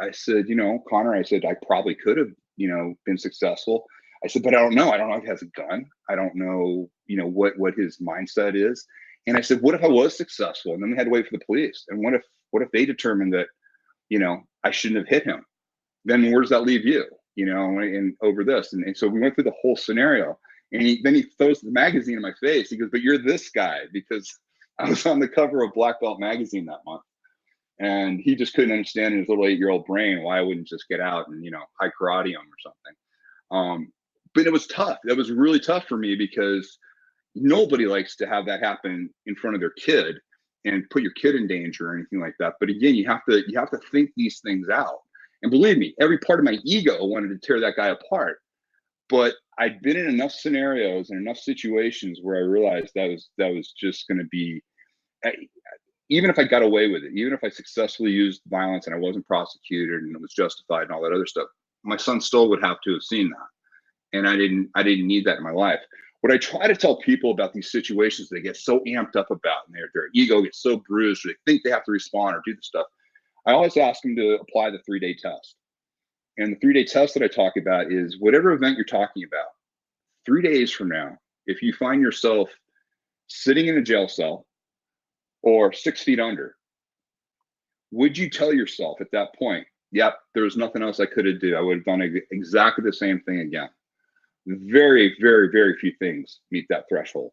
B: I said, "Connor," I said, "I probably could have, been successful." I said, "But I don't know. I don't know if he has a gun. I don't know, what his mindset is." And I said, "What if I was successful?" And then we had to wait for the police. And what if they determined that, I shouldn't have hit him? Then where does that leave you? And over this. And so we went through the whole scenario. And then he throws the magazine in my face. He goes, "But you're this guy," because I was on the cover of Black Belt magazine that month. And he just couldn't understand in his little 8-year-old brain why I wouldn't just get out and, high karate him or something. But it was tough. That was really tough for me because nobody likes to have that happen in front of their kid and put your kid in danger or anything like that. But again, you have to think these things out. And believe me, every part of my ego wanted to tear that guy apart. But I'd been in enough scenarios and enough situations where I realized that was just going to be, even if I got away with it, even if I successfully used violence and I wasn't prosecuted and it was justified and all that other stuff, my son still would have to have seen that. And I didn't need that in my life. What I try to tell people about these situations they get so amped up about, and their ego gets so bruised, or they think they have to respond or do the stuff, I always ask them to apply the 3-day test. And the 3-day test that I talk about is whatever event you're talking about, 3 days from now, if you find yourself sitting in a jail cell or 6 feet under, would you tell yourself at that point, "Yep, there was nothing else I could have done. I would have done exactly the same thing again"? Very, very, very few things meet that threshold.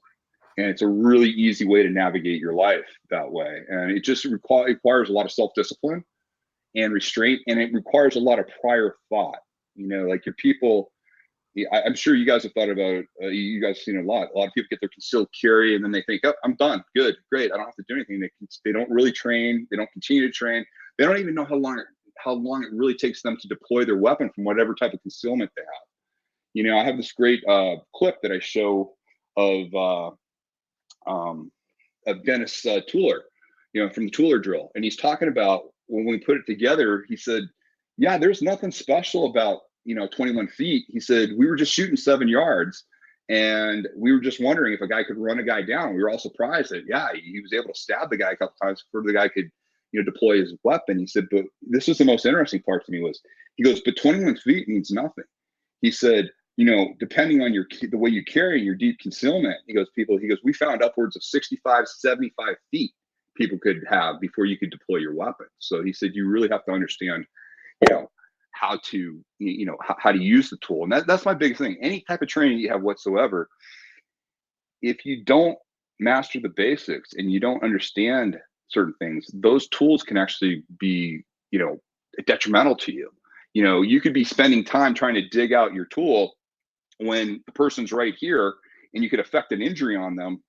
B: And it's a really easy way to navigate your life that way. And it just requires a lot of self-discipline and restraint. And it requires a lot of prior thought. Like your people, I'm sure you guys have thought about, you guys have seen a lot of people get their concealed carry and then they think, "Oh, I'm done. Good, great. I don't have to do anything." They don't really train. They don't continue to train. They don't even know how long it really takes them to deploy their weapon from whatever type of concealment they have. I have this great clip that I show of Dennis Tueller, from the Tueller drill. And he's talking about when we put it together, he said, "Yeah, there's nothing special about, 21 feet. He said, "We were just shooting 7 yards and we were just wondering if a guy could run a guy down. We were all surprised that, yeah, he was able to stab the guy a couple times before the guy could, deploy his weapon. He said, but this was the most interesting part to me was, he goes, but 21 feet means nothing. He said, depending on the way you carry your deep concealment, he goes, we found upwards of 65, 75 feet people could have before you could deploy your weapon. So he said, you really have to understand, how to use the tool. And that's my big thing. Any type of training you have whatsoever, if you don't master the basics and you don't understand certain things, those tools can actually be, detrimental to you. You could be spending time trying to dig out your tool when the person's right here, and you could affect an injury on them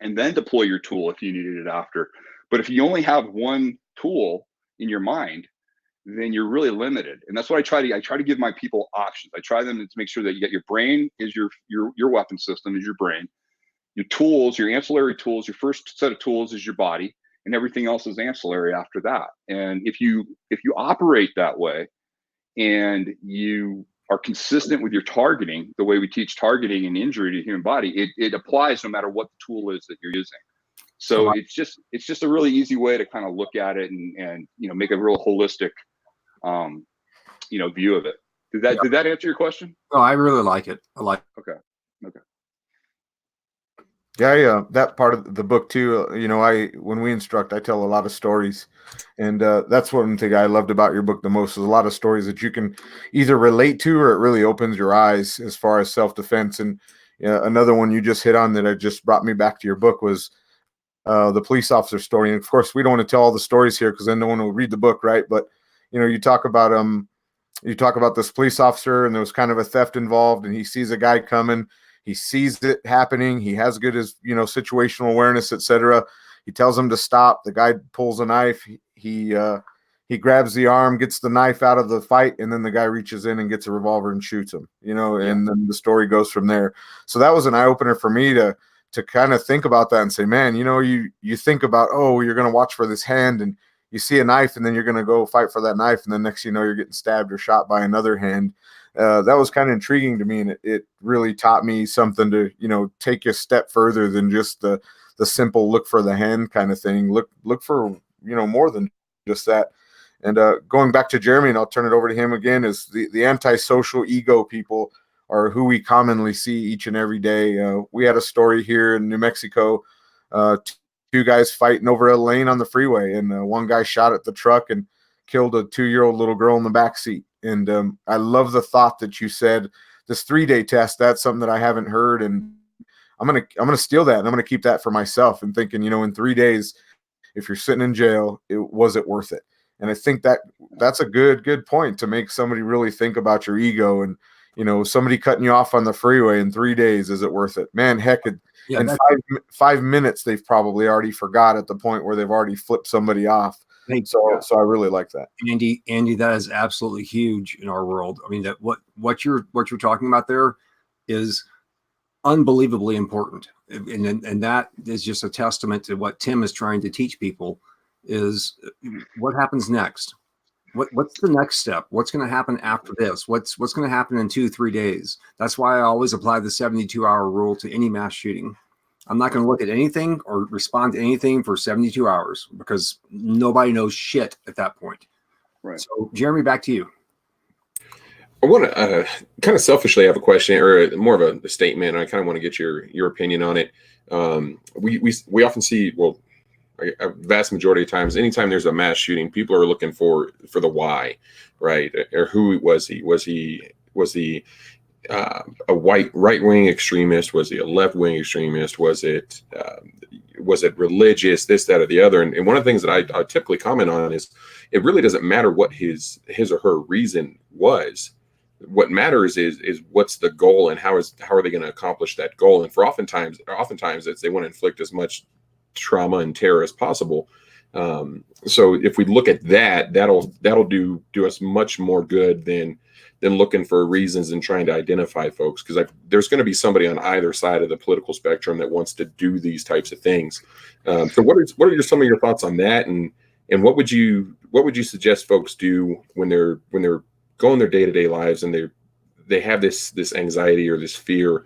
B: and then deploy your tool if you needed it after. But if you only have one tool in your mind, then you're really limited. And that's what I try to give my people options. I try them to make sure that you get your brain is your weapon system is your brain, your tools, your ancillary tools, your first set of tools is your body, and everything else is ancillary after that. And if you operate that way and you are consistent with your targeting, the way we teach targeting and injury to the human body, it applies no matter what the tool is that you're using. So it's just a really easy way to kind of look at it and make a real holistic view of it. Did that answer your question?
D: Oh, I really like it.
B: Okay.
C: Yeah, that part of the book too. When we instruct, I tell a lot of stories, and that's one thing I loved about your book the most. Is a lot of stories that you can either relate to, or it really opens your eyes as far as self-defense. And another one you just hit on that just brought me back to your book was the police officer story. And of course, we don't want to tell all the stories here because then no one will read the book, right? But you talk about this police officer, and there was kind of a theft involved, and he sees a guy coming. He sees it happening. He has good as situational awareness, etc. He tells him to stop. The guy pulls a knife. He grabs the arm, gets the knife out of the fight, and then the guy reaches in and gets a revolver and shoots him. And then the story goes from there. So that was an eye opener for me to kind of think about that and say, man, you think about, oh, you're going to watch for this hand, and you see a knife, and then you're going to go fight for that knife, and then next you're getting stabbed or shot by another hand. That was kind of intriguing to me, and it really taught me something to take a step further than just the simple look for the hand kind of thing. Look for more than just that. And going back to Jeremy, and I'll turn it over to him again, is the antisocial ego people are who we commonly see each and every day. We had a story here in New Mexico, two guys fighting over a lane on the freeway, and one guy shot at the truck and killed a 2-year-old little girl in the back seat. And I love the thought that you said this 3-day test. That's something that I haven't heard, and I'm gonna steal that, and I'm gonna keep that for myself. And thinking, in 3 days, if you're sitting in jail, was it worth it? And I think that's a good point to make somebody really think about your ego. And somebody cutting you off on the freeway in 3 days, is it worth it? Man, heck, in 5 minutes they've probably already forgot at the point where they've already flipped somebody off. So I really like that.
D: Andy, that is absolutely huge in our world. I mean, that what you're talking about there is unbelievably important, and that is just a testament to what Tim is trying to teach people. Is what happens next? What's the next step? What's going to happen after this? What's going to happen in 2-3 days? That's why I always apply the 72-hour rule to any mass shooting. I'm not going to look at anything or respond to anything for 72 hours because nobody knows shit at that point.
B: Right.
D: So, Jeremy, back to you.
A: I want to kind of selfishly have a question, or more of a statement. I kind of want to get your opinion on it. We often see, a vast majority of times, anytime there's a mass shooting, people are looking for the why, right? Or who was he? Was he a white right-wing extremist? Was he a left-wing extremist? Was it religious, this, that, or the other? And one of the things that I typically comment on is it really doesn't matter what his or her reason was. What matters is what's the goal, and how are they going to accomplish that goal? And for oftentimes it's they want to inflict as much trauma and terror as possible. So if we look at that'll do us much more good than looking for reasons and trying to identify folks, because there's going to be somebody on either side of the political spectrum that wants to do these types of things. So what are some of your thoughts on that, and what would you suggest folks do when they're going their day-to-day lives and they have this anxiety or this fear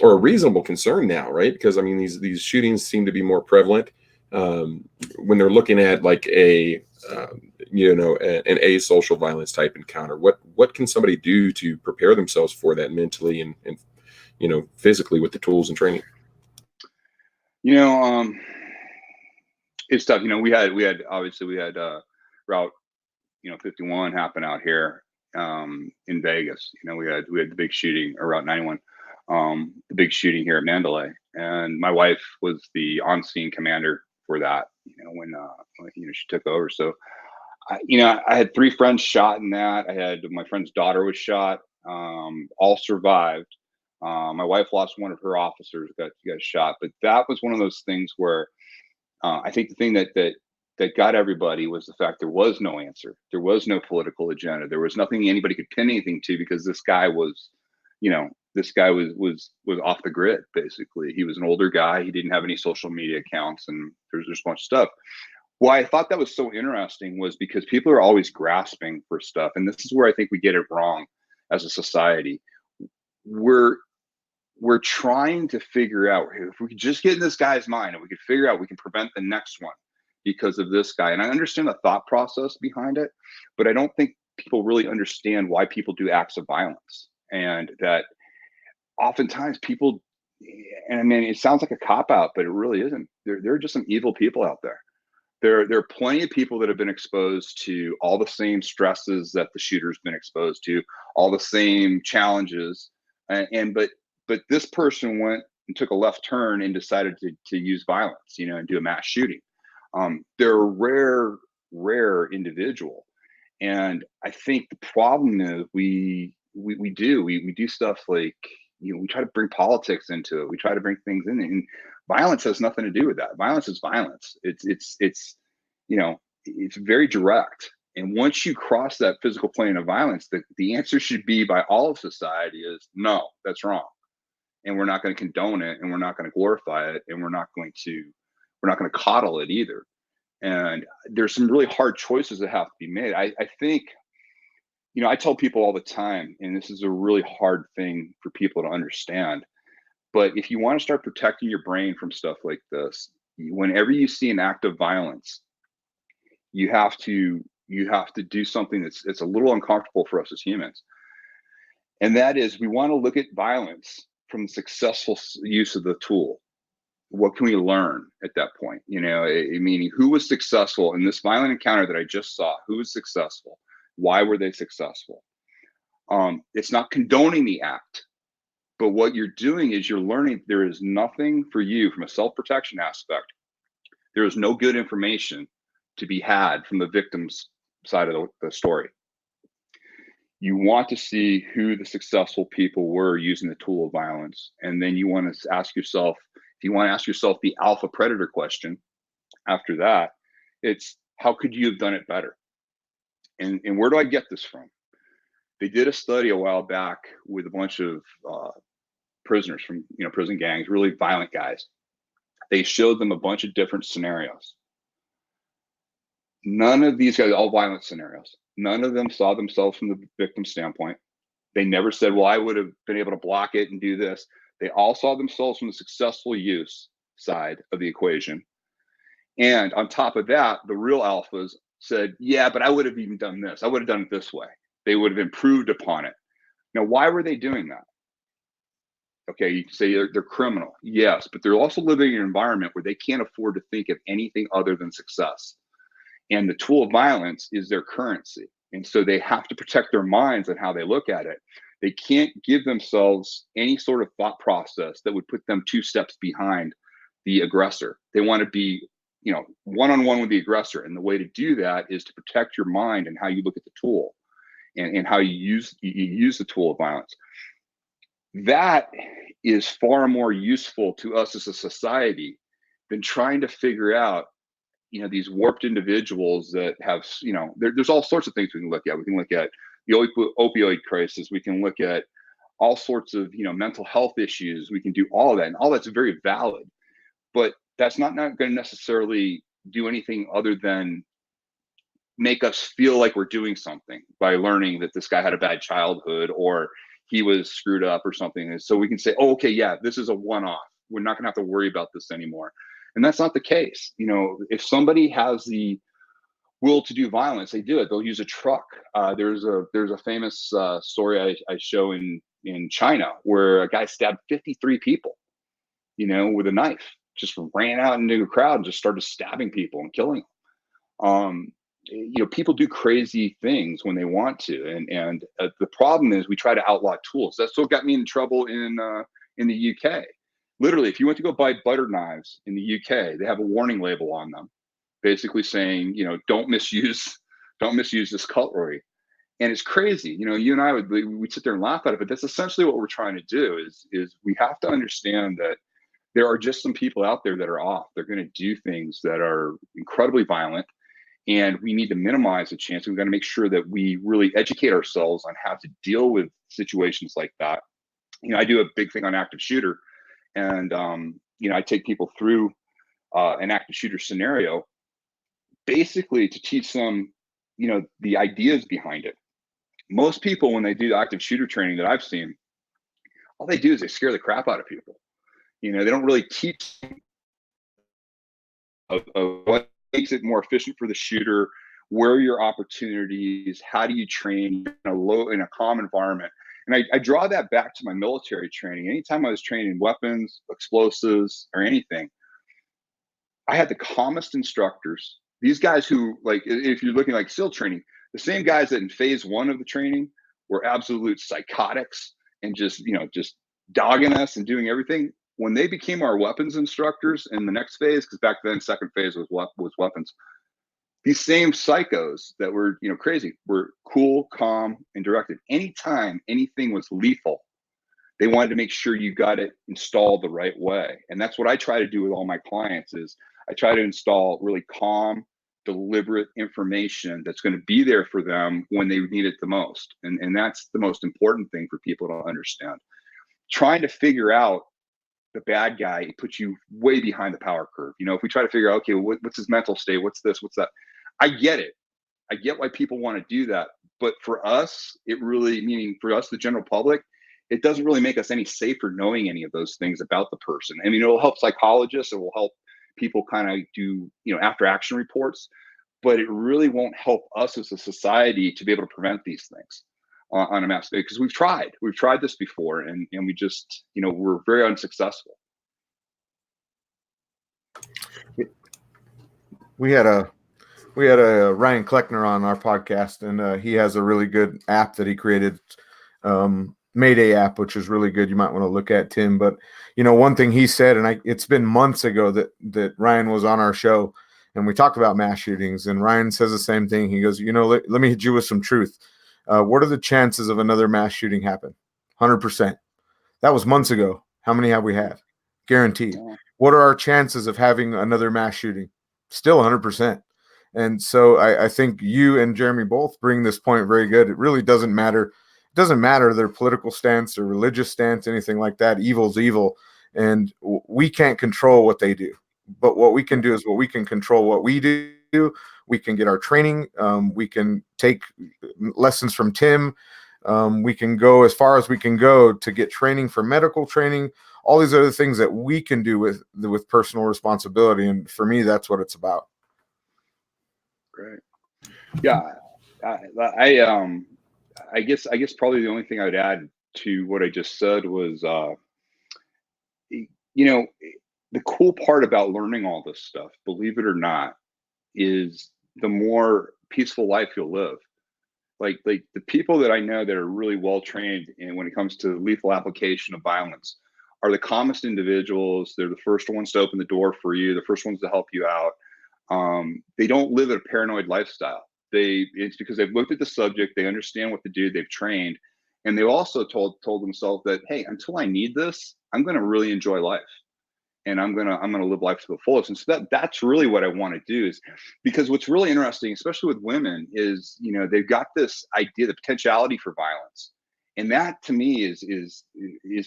A: or a reasonable concern now, right? Because I mean these shootings seem to be more prevalent. when they're looking at like a an asocial violence type encounter, what can somebody do to prepare themselves for that mentally and physically with the tools and training?
B: It's tough. We had Route 51 happen out here in Vegas. We had the big shooting, or Route 91, the big shooting here at Mandalay, and my wife was the on-scene commander for that. When she took over. So I had 3 friends shot in that. I had my friend's daughter was shot. All survived. My wife lost one of her officers, got shot. But that was one of those things where I think the thing that got everybody was the fact there was no answer. There was no political agenda. There was nothing anybody could pin anything to, because this guy was off the grid, basically. He was an older guy. He didn't have any social media accounts, and there's just a bunch of stuff. Why I thought that was so interesting was because people are always grasping for stuff. And this is where I think we get it wrong as a society. We're trying to figure out, if we could just get in this guy's mind and we could figure out we can prevent the next one because of this guy. And I understand the thought process behind it, but I don't think people really understand why people do acts of violence. And that oftentimes people, and I mean, it sounds like a cop-out, but it really isn't. There are just some evil people out there. There are plenty of people that have been exposed to all the same stresses that the shooter's been exposed to, all the same challenges, but this person went and took a left turn and decided to use violence, and do a mass shooting. They're a rare individual, and I think the problem is we do stuff like, we try to bring politics into it. We try to bring things in, and violence has nothing to do with that. Violence is violence. It's very direct. And once you cross that physical plane of violence, the answer should be by all of society is no, that's wrong. And we're not going to condone it, and we're not going to glorify it, and we're not going to coddle it either. And there's some really hard choices that have to be made. I think, I tell people all the time, and this is a really hard thing for people to understand, but if you want to start protecting your brain from stuff like this, whenever you see an act of violence, you have to do something that's a little uncomfortable for us as humans. And that is, we want to look at violence from the successful use of the tool. What can we learn at that point? Meaning, who was successful in this violent encounter that I just saw? Who was successful? Why were they successful? It's not condoning the act, but what you're doing is you're learning there is nothing for you from a self-protection aspect. There is no good information to be had from the victim's side of the story. You want to see who the successful people were using the tool of violence. And then you want to ask yourself, if you want to ask yourself the alpha predator question after that, it's how could you have done it better? And where do I get this from? They did a study a while back with a bunch of prisoners from prison gangs, really violent guys. They showed them a bunch of different scenarios. None of these guys, all violent scenarios, none of them saw themselves from the victim standpoint. They never said, well, I would have been able to block it and do this. They all saw themselves from the successful use side of the equation. And on top of that, the real alphas said, yeah, but I would have even done this. I would have done it this way. They would have improved upon it. Now, why were they doing that? Okay, you can say they're criminal. Yes, but they're also living in an environment where they can't afford to think of anything other than success. And the tool of violence is their currency. And so they have to protect their minds and how they look at it. They can't give themselves any sort of thought process that would put them 2 steps behind the aggressor. They want to be, one-on-one with the aggressor. And the way to do that is to protect your mind and how you look at the tool and how you use the tool of violence. That is far more useful to us as a society than trying to figure out, these warped individuals that have, there's all sorts of things we can look at. We can look at the opioid crisis. We can look at all sorts of, mental health issues. We can do all of that, and all that's very valid, but that's not going to necessarily do anything other than make us feel like we're doing something by learning that this guy had a bad childhood or he was screwed up or something. And so we can say, oh, okay, yeah, this is a one-off. We're not going to have to worry about this anymore. And that's not the case. You know, if somebody has the will to do violence, they do it. They'll use a truck. There's a famous story I show in China where a guy stabbed 53 people, you know, with a knife. Just ran out into a crowd and just started stabbing people and killing them. You know, people do crazy things when they want to, and the problem is we try to outlaw tools. That's what got me in trouble in the UK. Literally, if you went to go buy butter knives in the UK, they have a warning label on them, basically saying, you know, don't misuse this cutlery. And it's crazy. You know, you and I we'd sit there and laugh at it, but that's essentially what we're trying to do. Is we have to understand that there are just some people out there that are off. They're going to do things that are incredibly violent, and we need to minimize the chance. We've got to make sure that we really educate ourselves on how to deal with situations like that. You know, I do a big thing on active shooter, and you know, I take people through an active shooter scenario, basically to teach them, you know, the ideas behind it. Most people, when they do active shooter training that I've seen, all they do is they scare the crap out of people. You know, they don't really teach of what makes it more efficient for the shooter, where are your opportunities, how do you train in a calm environment. And I draw that back to my military training. Anytime I was training weapons, explosives, or anything, I had the calmest instructors. These guys who, like, if you're looking like SEAL training, the same guys that in phase 1 of the training were absolute psychotics and just, you know, just dogging us and doing everything. When they became our weapons instructors in the next phase, because back then second phase was weapons, these same psychos that were, you know, crazy were cool, calm, and directed. Anytime anything was lethal, they wanted to make sure you got it installed the right way. And that's what I try to do with all my clients is I try to install really calm, deliberate information that's going to be there for them when they need it the most. And that's the most important thing for people to understand. Trying to figure out the bad guy, it puts you way behind the power curve. You know, if we try to figure out, okay, what's his mental state? What's this? What's that? I get it. I get why people want to do that. But for us, it really, meaning for us, the general public, it doesn't really make us any safer knowing any of those things about the person. I mean, it'll help psychologists. It will help people kind of do, you know, after action reports, but it really won't help us as a society to be able to prevent these things on a mass scale, because we've tried this before, and we just, you know, we're very unsuccessful.
C: We had a Ryan Kleckner on our podcast, and he has a really good app that he created, Mayday app, which is really good. You might want to look at, Tim. But you know, one thing he said, and it's been months ago that Ryan was on our show, and we talked about mass shootings, and Ryan says the same thing. He goes, you know, let me hit you with some truth. What are the chances of another mass shooting happen? 100%. That was months ago. How many have we had? Guaranteed. Yeah. What are our chances of having another mass shooting? Still 100%. And so I think you and Jeremy both bring this point very good. It really doesn't matter. It doesn't matter their political stance or religious stance, anything like that. Evil's evil. And we can't control what they do. But what we can do is we can control what we do. We can get our training. We can take lessons from Tim. We can go as far as we can go to get training for medical training, all these other things that we can do with personal responsibility. And for me, that's what it's about.
B: Great. Yeah. I guess probably the only thing I would add to what I just said was, you know, the cool part about learning all this stuff, believe it or not, is the more peaceful life you'll live. Like the people that I know that are really well trained in when it comes to lethal application of violence are the calmest individuals. They're the first ones to open the door for you, the first ones to help you out. They don't live a paranoid lifestyle. It's because they've looked at the subject, they understand what to do, they've trained, and they also told themselves that, hey, until I need this, I'm going to really enjoy life. And I'm gonna live life to the fullest. And so that's really what I want to do, is because what's really interesting, especially with women, is, you know, they've got this idea, the potentiality for violence, and that to me is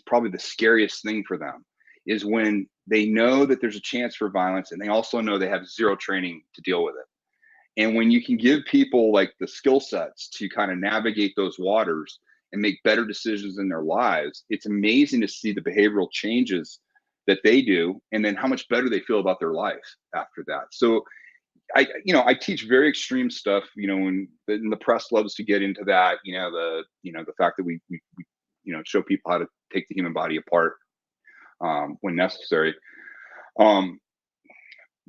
B: probably the scariest thing for them, is when they know that there's a chance for violence, and they also know they have zero training to deal with it. And when you can give people like the skill sets to kind of navigate those waters and make better decisions in their lives, it's amazing to see the behavioral changes that they do, and then how much better they feel about their life after that. So I teach very extreme stuff, and the press loves to get into that, the fact that we show people how to take the human body apart when necessary.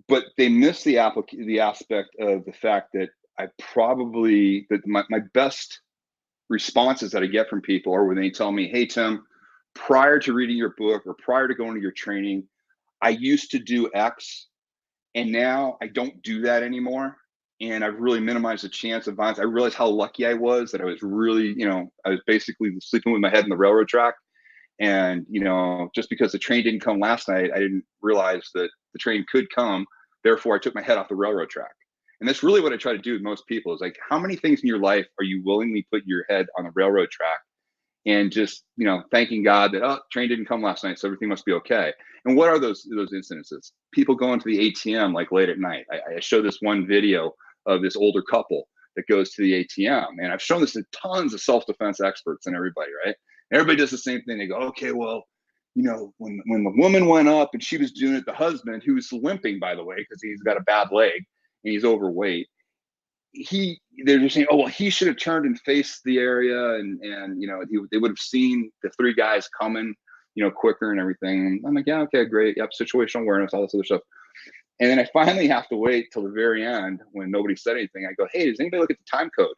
B: But they miss the aspect of the fact that my best responses that I get from people are when they tell me, hey, Tim, prior to reading your book or prior to going to your training, I used to do X, and now I don't do that anymore. And I've really minimized the chance of violence. I realized how lucky I was that I was really, I was basically sleeping with my head in the railroad track. And, just because the train didn't come last night, I didn't realize that the train could come. Therefore, I took my head off the railroad track. And that's really what I try to do with most people is like, how many things in your life are you willingly put your head on the railroad track and just, thanking God that, train didn't come last night, so everything must be okay. And what are those incidences? People going to the ATM like late at night. I show this one video of this older couple that goes to the ATM. And I've shown this to tons of self-defense experts and everybody, right? Everybody does the same thing. They go, okay, well, when the woman went up and she was doing it, the husband, who was limping, by the way, because he's got a bad leg and he's overweight, they're just saying, oh, well, he should have turned and faced the area, and they would have seen the three guys coming, quicker and everything. And I'm like, yeah, okay, great. Yep, situational awareness, all this other stuff. And then I finally have to wait till the very end when nobody said anything. I go, hey, does anybody look at the time code?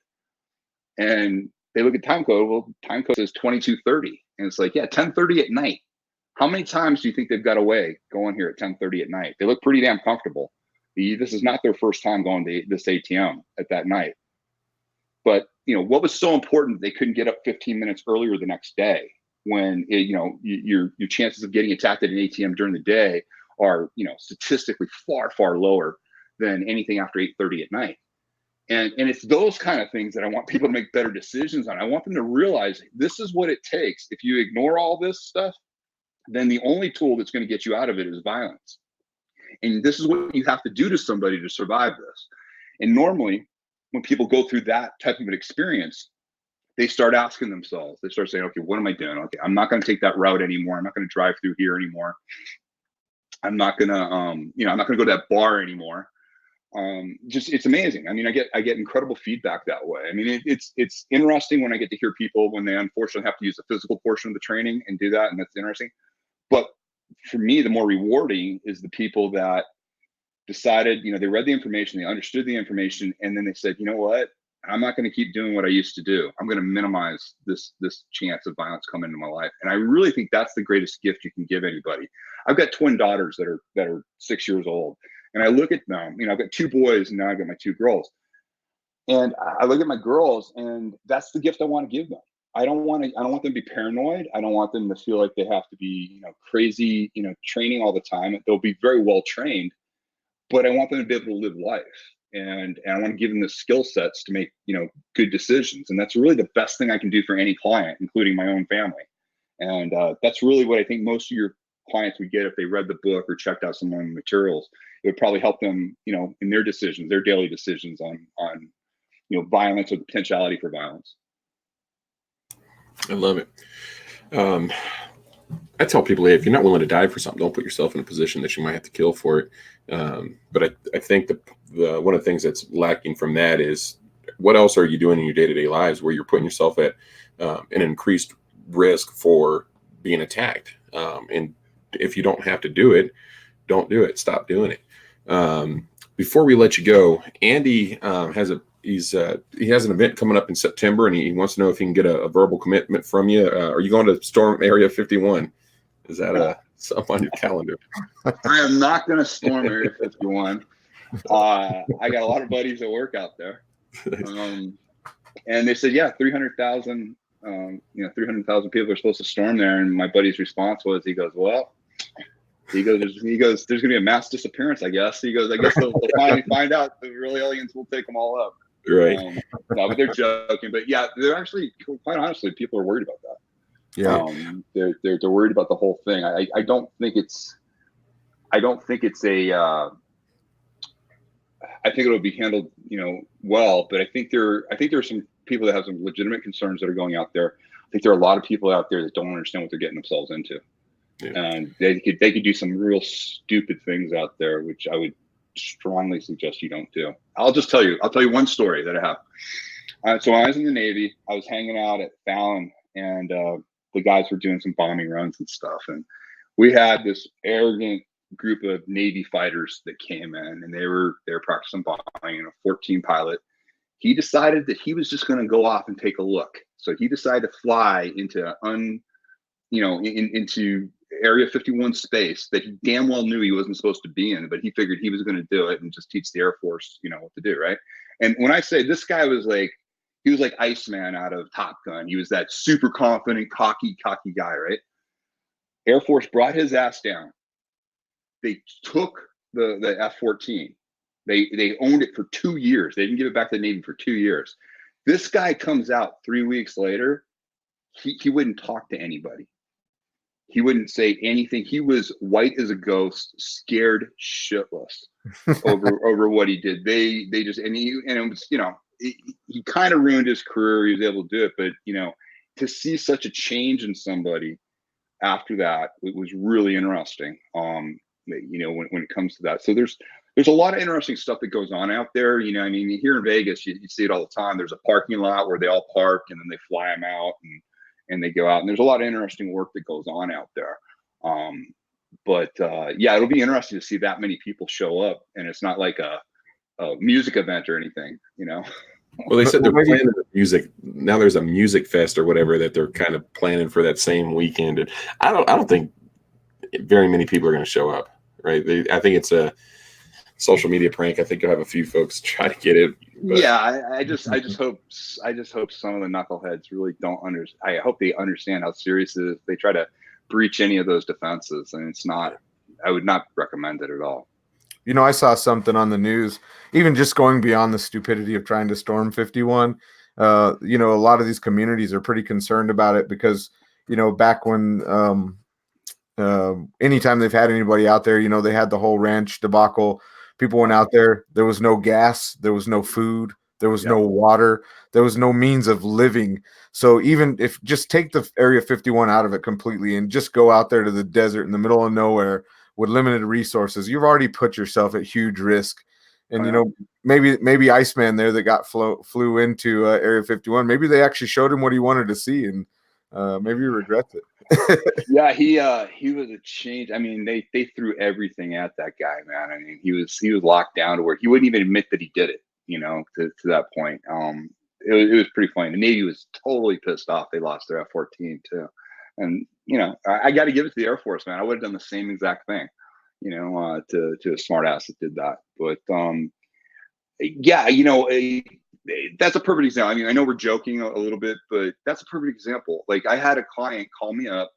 B: And they look at time code. Well, time code says 22:30. And it's like, yeah, 10:30 at night. How many times do you think they've got away going here at 10:30 at night? They look pretty damn comfortable. This is not their first time going to this ATM at that night. But, what was so important, they couldn't get up 15 minutes earlier the next day when, your chances of getting attacked at an ATM during the day are, statistically far, far lower than anything after 8:30 at night. And it's those kind of things that I want people to make better decisions on. I want them to realize this is what it takes. If you ignore all this stuff, then the only tool that's going to get you out of it is violence. And this is what you have to do to somebody to survive this. And normally, when people go through that type of an experience, they start asking themselves, they start saying, okay, what am I doing? Okay, I'm not going to take that route anymore. I'm not going to drive through here anymore. I'm not going to, I'm not going to go to that bar anymore. It's amazing. I mean, I get incredible feedback that way. I mean, it's interesting when I get to hear people when they unfortunately have to use the physical portion of the training and do that. And that's interesting. But for me, the more rewarding is the people that decided, they read the information, they understood the information, and then they said, you know what, I'm not going to keep doing what I used to do. I'm going to minimize this chance of violence coming into my life. And I really think that's the greatest gift you can give anybody. I've got twin daughters that are 6 years old, and I look at them. I've got two boys, and now I've got my two girls. And I look at my girls, and that's the gift I want to give them. I don't want them to be paranoid. I don't want them to feel like they have to be, crazy, training all the time. They'll be very well trained, but I want them to be able to live life. And I want to give them the skill sets to make, good decisions. And that's really the best thing I can do for any client, including my own family. And that's really what I think most of your clients would get if they read the book or checked out some of the materials. It would probably help them, in their decisions, their daily decisions on violence or the potentiality for violence.
A: I love it. I tell people, hey, if you're not willing to die for something, don't put yourself in a position that you might have to kill for it. But I think the one of the things that's lacking from that is what else are you doing in your day-to-day lives where you're putting yourself at an increased risk for being attacked. And if you don't have to do it, don't do it. Stop doing it. Before we let you go, Andy he has an event coming up in September, and he wants to know if he can get a verbal commitment from you. Are you going to storm Area 51? Is that something on your calendar?
B: I am not going to storm Area 51. I got a lot of buddies that work out there, and they said, yeah, 300,000. 300,000 people are supposed to storm there. And my buddy's response was, he goes, there's going to be a mass disappearance, I guess. He goes, I guess they'll finally find out the real aliens will take them all up.
A: Right.
B: No, but they're joking. But yeah, they're actually, quite honestly, people are worried about that.
C: Yeah.
B: They're worried about the whole thing. I don't think it's a. I think it'll be handled, well. But I think there are some people that have some legitimate concerns that are going out there. I think there are a lot of people out there that don't understand what they're getting themselves into.
A: Yeah.
B: And they could do some real stupid things out there, which I would strongly suggest you don't do. I'll tell you one story that I have. So when I was in the Navy, I was hanging out at Fallon, and the guys were doing some bombing runs and stuff, and we had this arrogant group of Navy fighters that came in, and they were practicing bombing, and a 14 pilot, he decided that he was just going to go off and take a look. So he decided to fly into into Area 51 space that he damn well knew he wasn't supposed to be in, but he figured he was going to do it and just teach the Air Force, what to do, right? And when I say this guy was like, he was like Iceman out of Top Gun. He was that super confident, cocky guy, right? Air Force brought his ass down. They took the F-14. They owned it for 2 years. They didn't give it back to the Navy for 2 years. This guy comes out 3 weeks later. He wouldn't talk to anybody. He wouldn't say anything. He was white as a ghost, scared shitless over what he did. They just, and it was, he kind of ruined his career. He was able to do it, but to see such a change in somebody after that, it was really interesting. When it comes to that. So there's a lot of interesting stuff that goes on out there. Here in Vegas, you see it all the time. There's a parking lot where they all park and then they fly them out and they go out, and there's a lot of interesting work that goes on out there. Yeah, it'll be interesting to see that many people show up, and it's not like a music event or anything,
A: Well, they said they're planning the music. Now there's a music fest or whatever that they're kind of planning for that same weekend. And I don't think very many people are going to show up, right? I think it's a social media prank. I think you'll have a few folks try to get it. But.
B: Yeah, I just hope some of the knuckleheads really don't understand. I hope they understand how serious it is. They try to breach any of those defenses, and it's not. I would not recommend it at all.
C: I saw something on the news, even just going beyond the stupidity of trying to storm 51. A lot of these communities are pretty concerned about it because, back when anytime they've had anybody out there, they had the whole ranch debacle. People went out there. There was no gas. There was no food. There was no water. There was no means of living. So even if just take the Area 51 out of it completely and just go out there to the desert in the middle of nowhere with limited resources, you've already put yourself at huge risk. And, maybe Iceman there that got flew into Area 51, maybe they actually showed him what he wanted to see, and maybe he regrets it.
B: Yeah, he was a change. I mean, they threw everything at that guy, man. I mean, he was locked down to where he wouldn't even admit that he did it, to that point. It was pretty funny. The Navy was totally pissed off. They lost their F-14 too. And, I got to give it to the Air Force, man. I would have done the same exact thing, to a smart ass that did that. But, yeah, that's a perfect example. I mean, I know we're joking a little bit, but that's a perfect example. Like, I had a client call me up,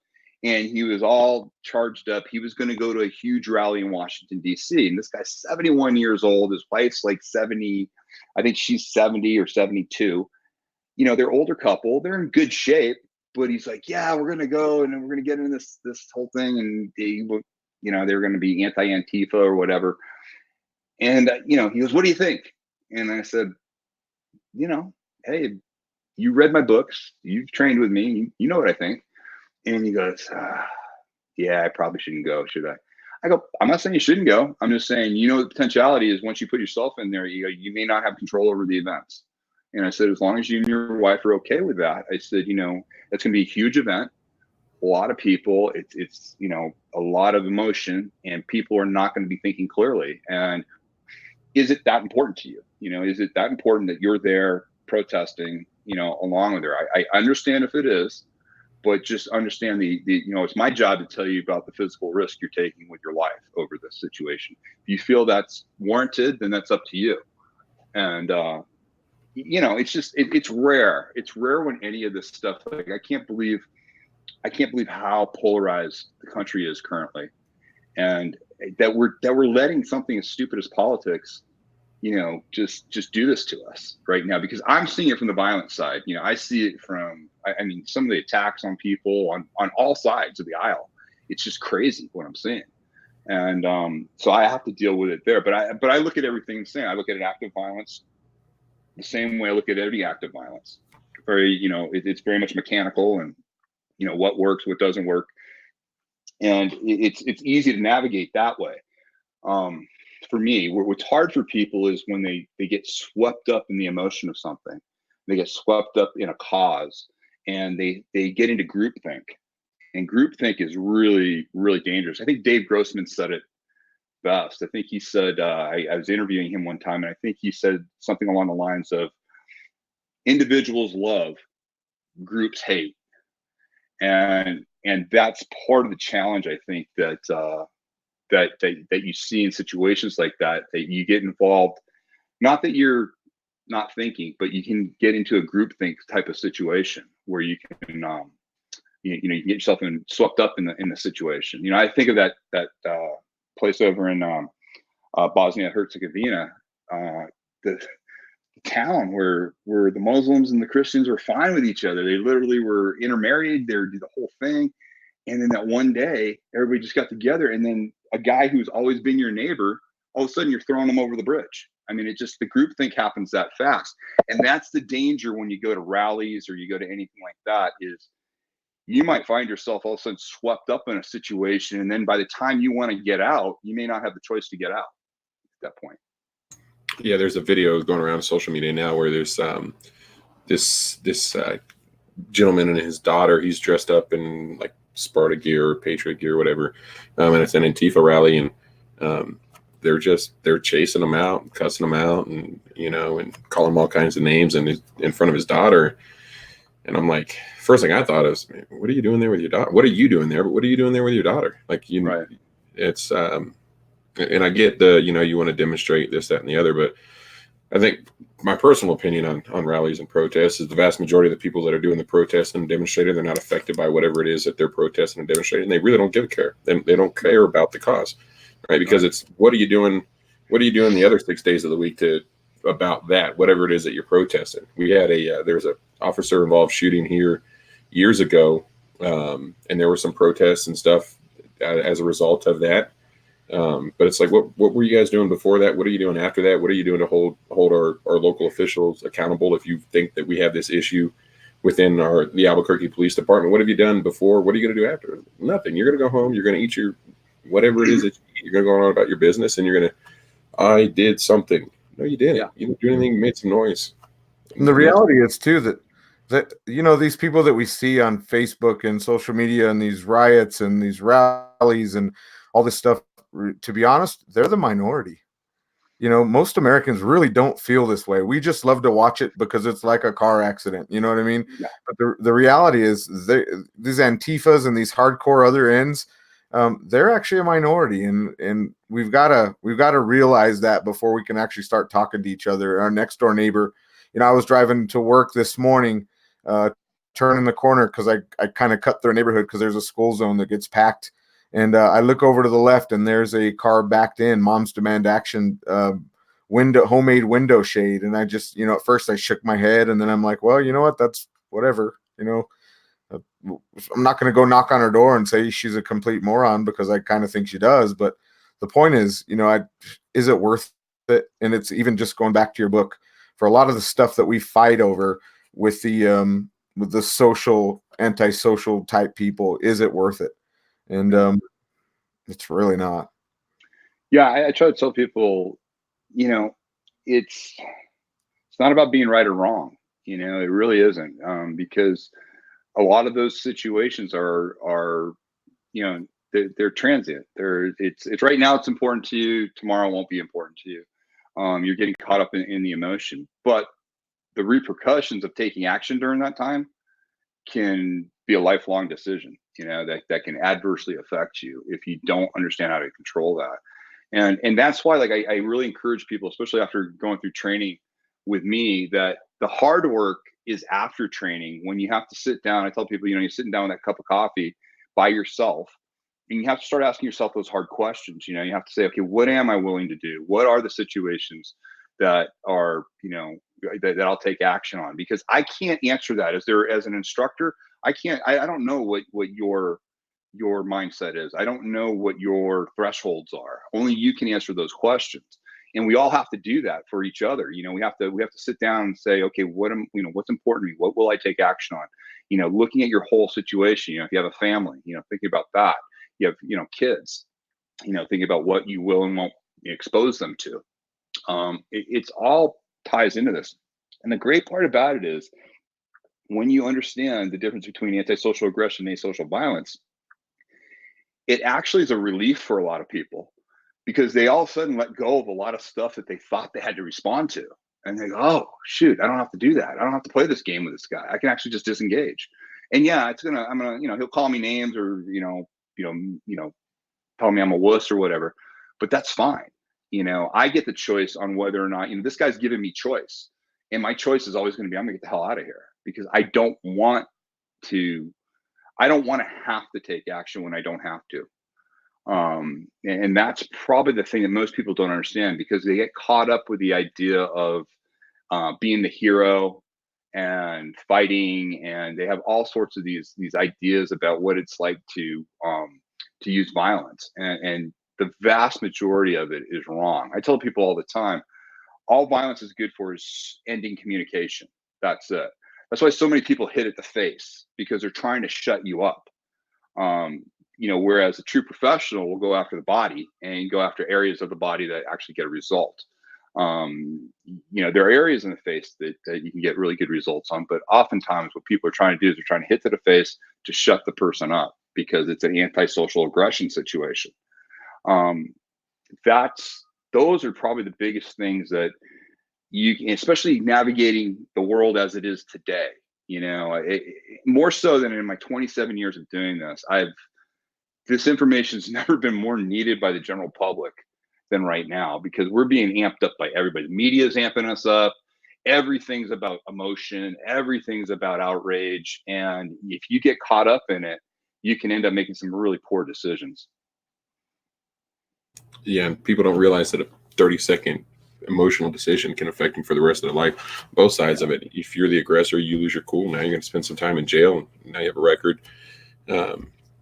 B: and he was all charged up. He was going to go to a huge rally in Washington, D.C. And this guy's 71 years old. His wife's like 70. I think she's 70 or 72. They're older couple. They're in good shape. But he's like, yeah, we're going to go, and we're going to get into this whole thing. And they're going to be anti-Antifa or whatever. And, he goes, what do you think? And I said, hey, you read my books. You've trained with me. You know what I think. And he goes, yeah, I probably shouldn't go, should I? I go, I'm not saying you shouldn't go. I'm just saying, the potentiality is once you put yourself in there, you may not have control over the events. And I said, as long as you and your wife are okay with that, I said, that's going to be a huge event. A lot of people, it's a lot of emotion, and people are not going to be thinking clearly. And is it that important to you? Is it that important that you're there protesting, along with her? I understand if it is, but just understand it's my job to tell you about the physical risk you're taking with your life over this situation. If you feel that's warranted, then that's up to you. And, it's just, it's rare. It's rare when any of this stuff, like, I can't believe how polarized the country is currently. And that we're letting something as stupid as politics, just do this to us right now, because I'm seeing it from the violent side. I see it from, I mean, some of the attacks on people on all sides of the aisle. It's just crazy what I'm seeing. And so I have to deal with it there. But I look at everything the same. I look at active violence the same way I look at every act of violence. Very, it's very much mechanical, and what works, what doesn't work. and it's easy to navigate that way. For me, what's hard for people is when they get swept up in the emotion of something, they get swept up in a cause, and they get into groupthink. And groupthink is really, really dangerous. I think Dave Grossman said it best. I think he said, I was interviewing him one time, and I think he said something along the lines of, individuals love, groups hate. And that's part of the challenge, I think, that you see in situations like that you get involved. Not that you're not thinking, but you can get into a groupthink type of situation where you can, you can get yourself swept up in the situation. I think of that place over in Bosnia Herzegovina, the town where the Muslims and the Christians were fine with each other. They literally were intermarried. They would do the whole thing. And then that one day, everybody just got together. And then a guy who's always been your neighbor, all of a sudden you're throwing him over the bridge. I mean, the groupthink happens that fast. And that's the danger when you go to rallies or you go to anything like that, is you might find yourself all of a sudden swept up in a situation. And then by the time you want to get out, you may not have the choice to get out at that point.
A: Yeah, there's a video going around social media now where there's this gentleman and his daughter. He's dressed up in like Sparta gear or Patriot gear or whatever, and it's an Antifa rally, and they're chasing him out, cussing him out, and and calling him all kinds of names, and in front of his daughter. And I'm like, first thing I thought is, what are you doing there with your daughter? What are you doing there? But what are you doing there with your daughter? Like,
B: right.
A: It's and I get the, you want to demonstrate this, that, and the other, but I think my personal opinion on rallies and protests is the vast majority of the people that are doing the protest and demonstrating, they're not affected by whatever it is that they're protesting and demonstrating. And they really don't give a care. They don't care about the cause, right? Because it's, what are you doing the other 6 days of the week about that, whatever it is that you're protesting? We had there's a officer involved shooting here years ago. And there were some protests and stuff as a result of that. But it's like, what were you guys doing before that? What are you doing after that? What are you doing to hold our local officials accountable if you think that we have this issue within the Albuquerque Police Department? What have you done before? What are you going to do after? Nothing. You're going to go home. You're going to eat your whatever it is that you're going to go on about your business, and you're going to, I did something. No, you didn't.
B: Yeah.
A: You didn't do anything. You made some noise.
C: And the reality is too that these people that we see on Facebook and social media and these riots and these rallies and all this stuff, to be honest, they're the minority. Most Americans really don't feel this way. We just love to watch it because it's like a car accident. You know what I mean?
B: Yeah.
C: But the reality is these Antifas and these hardcore other ends, they're actually a minority, and we've got to realize that before we can actually start talking to each other. Our next door neighbor, I was driving to work this morning, turning the corner because I kind of cut through a neighborhood because there's a school zone that gets packed. And I look over to the left, and there's a car backed in. Moms Demand Action, homemade window shade. And I just, at first I shook my head, and then I'm like, well, you know what? That's whatever. I'm not going to go knock on her door and say she's a complete moron, because I kind of think she does. But the point is, is it worth it? And it's even just going back to your book, for a lot of the stuff that we fight over with the social, antisocial type people, is it worth it? And it's really not.
B: Yeah, I try to tell people, it's not about being right or wrong. It really isn't, because a lot of those situations are they're transient. It's right now it's important to you. Tomorrow won't be important to you. You're getting caught up in the emotion, but the repercussions of taking action during that time can be a lifelong decision. That can adversely affect you if you don't understand how to control that. And that's why, like, I really encourage people, especially after going through training with me, that the hard work is after training, when you have to sit down. I tell people, you're sitting down with that cup of coffee by yourself, and you have to start asking yourself those hard questions. You have to say, okay, what am I willing to do? What are the situations that are, that I'll take action on? Because I can't answer that as an instructor. I don't know what your mindset is. I don't know what your thresholds are. Only you can answer those questions. And we all have to do that for each other. We have to sit down and say, okay, what's important to me? What will I take action on? Looking at your whole situation, if you have a family, thinking about that, you have kids, think about what you will and won't expose them to. It's all ties into this. And the great part about it is when you understand the difference between antisocial aggression and asocial violence, it actually is a relief for a lot of people, because they all of a sudden let go of a lot of stuff that they thought they had to respond to. And they go, oh, shoot, I don't have to do that. I don't have to play this game with this guy. I can actually just disengage. And yeah, I'm gonna, he'll call me names or, tell me I'm a wuss or whatever, but that's fine. I get the choice on whether or not, this guy's giving me choice. And my choice is always going to be, I'm gonna get the hell out of here, because I don't want to have to take action when I don't have to. And that's probably the thing that most people don't understand, because they get caught up with the idea of being the hero and fighting, and they have all sorts of these ideas about what it's like to use violence, and the vast majority of it is wrong. I tell people all the time, all violence is good for is ending communication. That's it. That's why so many people hit at the face, because they're trying to shut you up. Whereas a true professional will go after the body and go after areas of the body that actually get a result. There are areas in the face that you can get really good results on, but oftentimes what people are trying to do is they're trying to hit to the face to shut the person up, because it's an antisocial aggression situation. Those are probably the biggest things that especially navigating the world as it is today, more so than in my 27 years of doing this. This information's never been more needed by the general public than right now, because we're being amped up by everybody. The media's amping us up. Everything's about emotion. Everything's about outrage. And if you get caught up in it, you can end up making some really poor decisions.
A: Yeah, and people don't realize that a 30-second emotional decision can affect them for the rest of their life. Both sides of it. If you're the aggressor, you lose your cool. Now you're going to spend some time in jail. Now you have a record.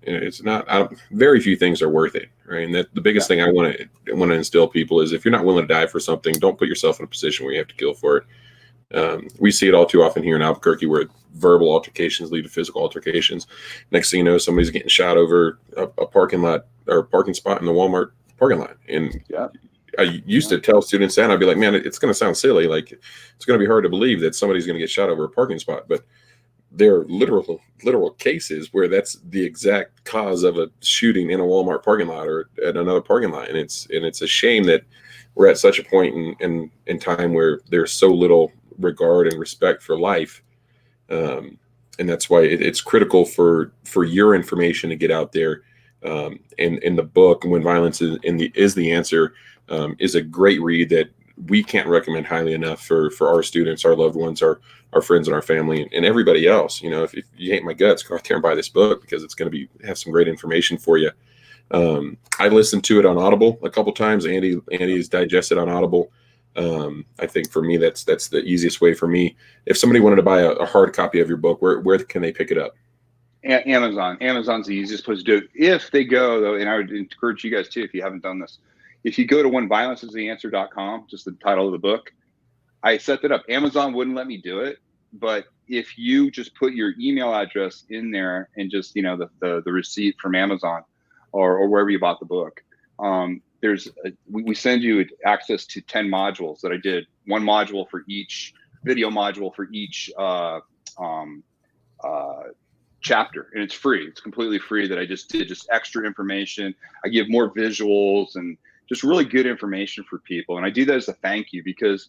A: It's not. Very few things are worth it, right? And that the biggest thing I want to instill people is, if you're not willing to die for something, don't put yourself in a position where you have to kill for it. We see it all too often here in Albuquerque, where verbal altercations lead to physical altercations. Next thing you know, somebody's getting shot over a parking lot or parking spot in the Walmart parking lot. And I used to tell students that, I'd be like, man, it's going to sound silly. Like, it's going to be hard to believe that somebody's going to get shot over a parking spot, but there are literal cases where that's the exact cause of a shooting in a Walmart parking lot or at another parking lot. And it's a shame that we're at such a point in time where there's so little regard and respect for life. And that's why it's critical for your information to get out there. And in the book, When Violence is the Answer, is a great read that we can't recommend highly enough for our students, our loved ones, our friends and our family, and everybody else. If you hate my guts, go out there and buy this book, because it's going to have some great information for you. I listened to it on Audible a couple times. Andy's digested on Audible. I think for me, that's the easiest way for me. If somebody wanted to buy a hard copy of your book, where can they pick it up?
B: Amazon. Amazon's the easiest place to do it. If they go, though, and I would encourage you guys too, if you haven't done this, if you go to whenviolenceistheanswer.com, just the title of the book, I set that up. Amazon wouldn't let me do it, but if you just put your email address in there and just the receipt from Amazon or wherever you bought the book, we send you access to 10 modules that I did. One module for each video module for each chapter, and it's free. It's completely free. That I just did just extra information. I give more visuals and just really good information for people. And I do that as a thank you, because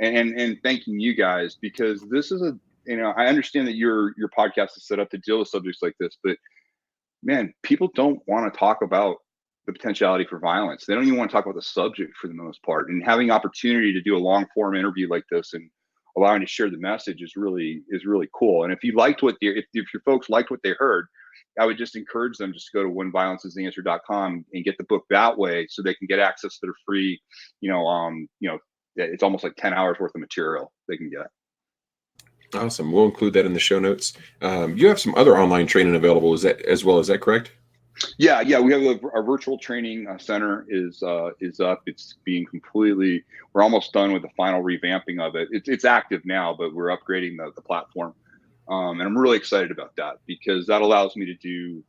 B: and thanking you guys, because this is I understand that your podcast is set up to deal with subjects like this, but man, people don't want to talk about the potentiality for violence. They don't even want to talk about the subject for the most part. And having opportunity to do a long form interview like this and allowing to share the message is really cool. And if you liked if your folks liked what they heard, I would just encourage them just to go to whenviolenceistheanswer.com and get the book that way, so they can get access to their free, it's almost like 10 hours worth of material they can get.
A: Awesome. We'll include that in the show notes. You have some other online training available. Is that correct?
B: Yeah. We have our virtual training center is up. It's being we're almost done with the final revamping of it. It's active now, but we're upgrading the platform. And I'm really excited about that, because that allows me to do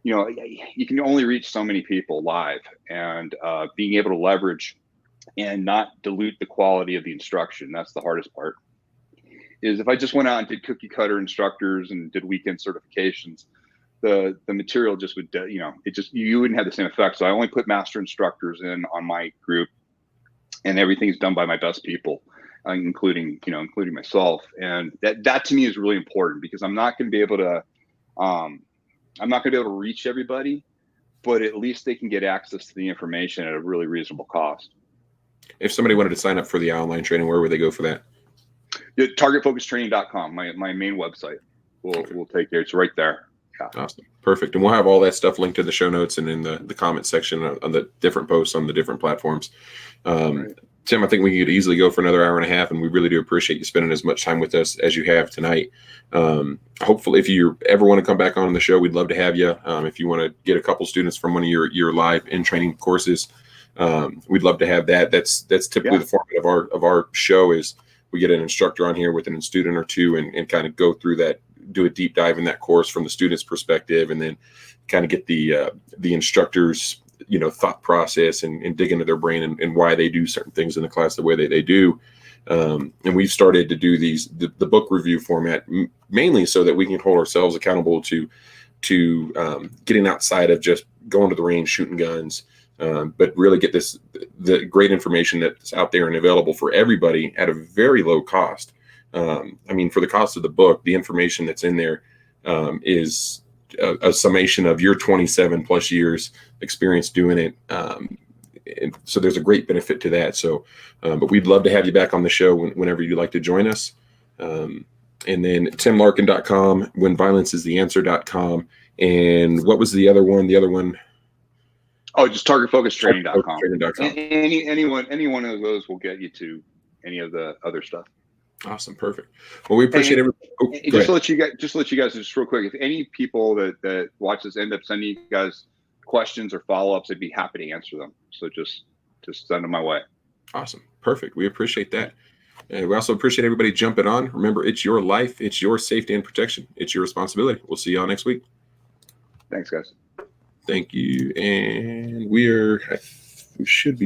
B: you know, you can only reach so many people live, and being able to leverage and not dilute the quality of the instruction. That's the hardest part. Is if I just went out and did cookie cutter instructors and did weekend certifications, the material just would, you know, you wouldn't have the same effect. So I only put master instructors in on my group, and everything's done by my best people, including myself. And that to me is really important, because I'm not going to be able to reach everybody, but at least they can get access to the information at a really reasonable cost.
A: If somebody wanted to sign up for the online training, where would they go for that?
B: TargetFocusTraining.com, my main website. We'll take care. It's right there. Yeah.
A: Awesome. Perfect. And we'll have all that stuff linked in the show notes and in the comment section on the different posts on the different platforms.
B: Right.
A: Tim, I think we could easily go for another hour and a half, and we really do appreciate you spending as much time with us as you have tonight. Hopefully, if you ever want to come back on the show, we'd love to have you. If you want to get a couple students from one of your live in training courses, we'd love to have that. That's typically the format of our show. Is we get an instructor on here with a student or two and kind of go through that, do a deep dive in that course from the student's perspective, and then kind of get the instructor's thought process and dig into their brain and why they do certain things in the class the way they do. And we've started to do the book review format mainly so that we can hold ourselves accountable to getting outside of just going to the range, shooting guns, but really get the great information that's out there and available for everybody at a very low cost. I mean, for the cost of the book, the information that's in there is a summation of your 27 plus years experience doing it. And so there's a great benefit to that. So, but we'd love to have you back on the show whenever you'd like to join us. And then timlarkin.com, whenviolenceistheanswer.com. And what was the other one? The other one?
B: Oh, just targetfocustraining.com.
A: Targetfocustraining.com.
B: Any one of those will get you to any of the other stuff.
A: Awesome. Perfect. Well, we appreciate everything.
B: Just to let you guys just real quick, if any people that watch this end up sending you guys questions or follow-ups, I'd be happy to answer them. So just send them my way.
A: Awesome. Perfect. We appreciate that. And we also appreciate everybody jumping on. Remember, it's your life. It's your safety and protection. It's your responsibility. We'll see y'all next week.
B: Thanks, guys.
A: Thank you. And we should be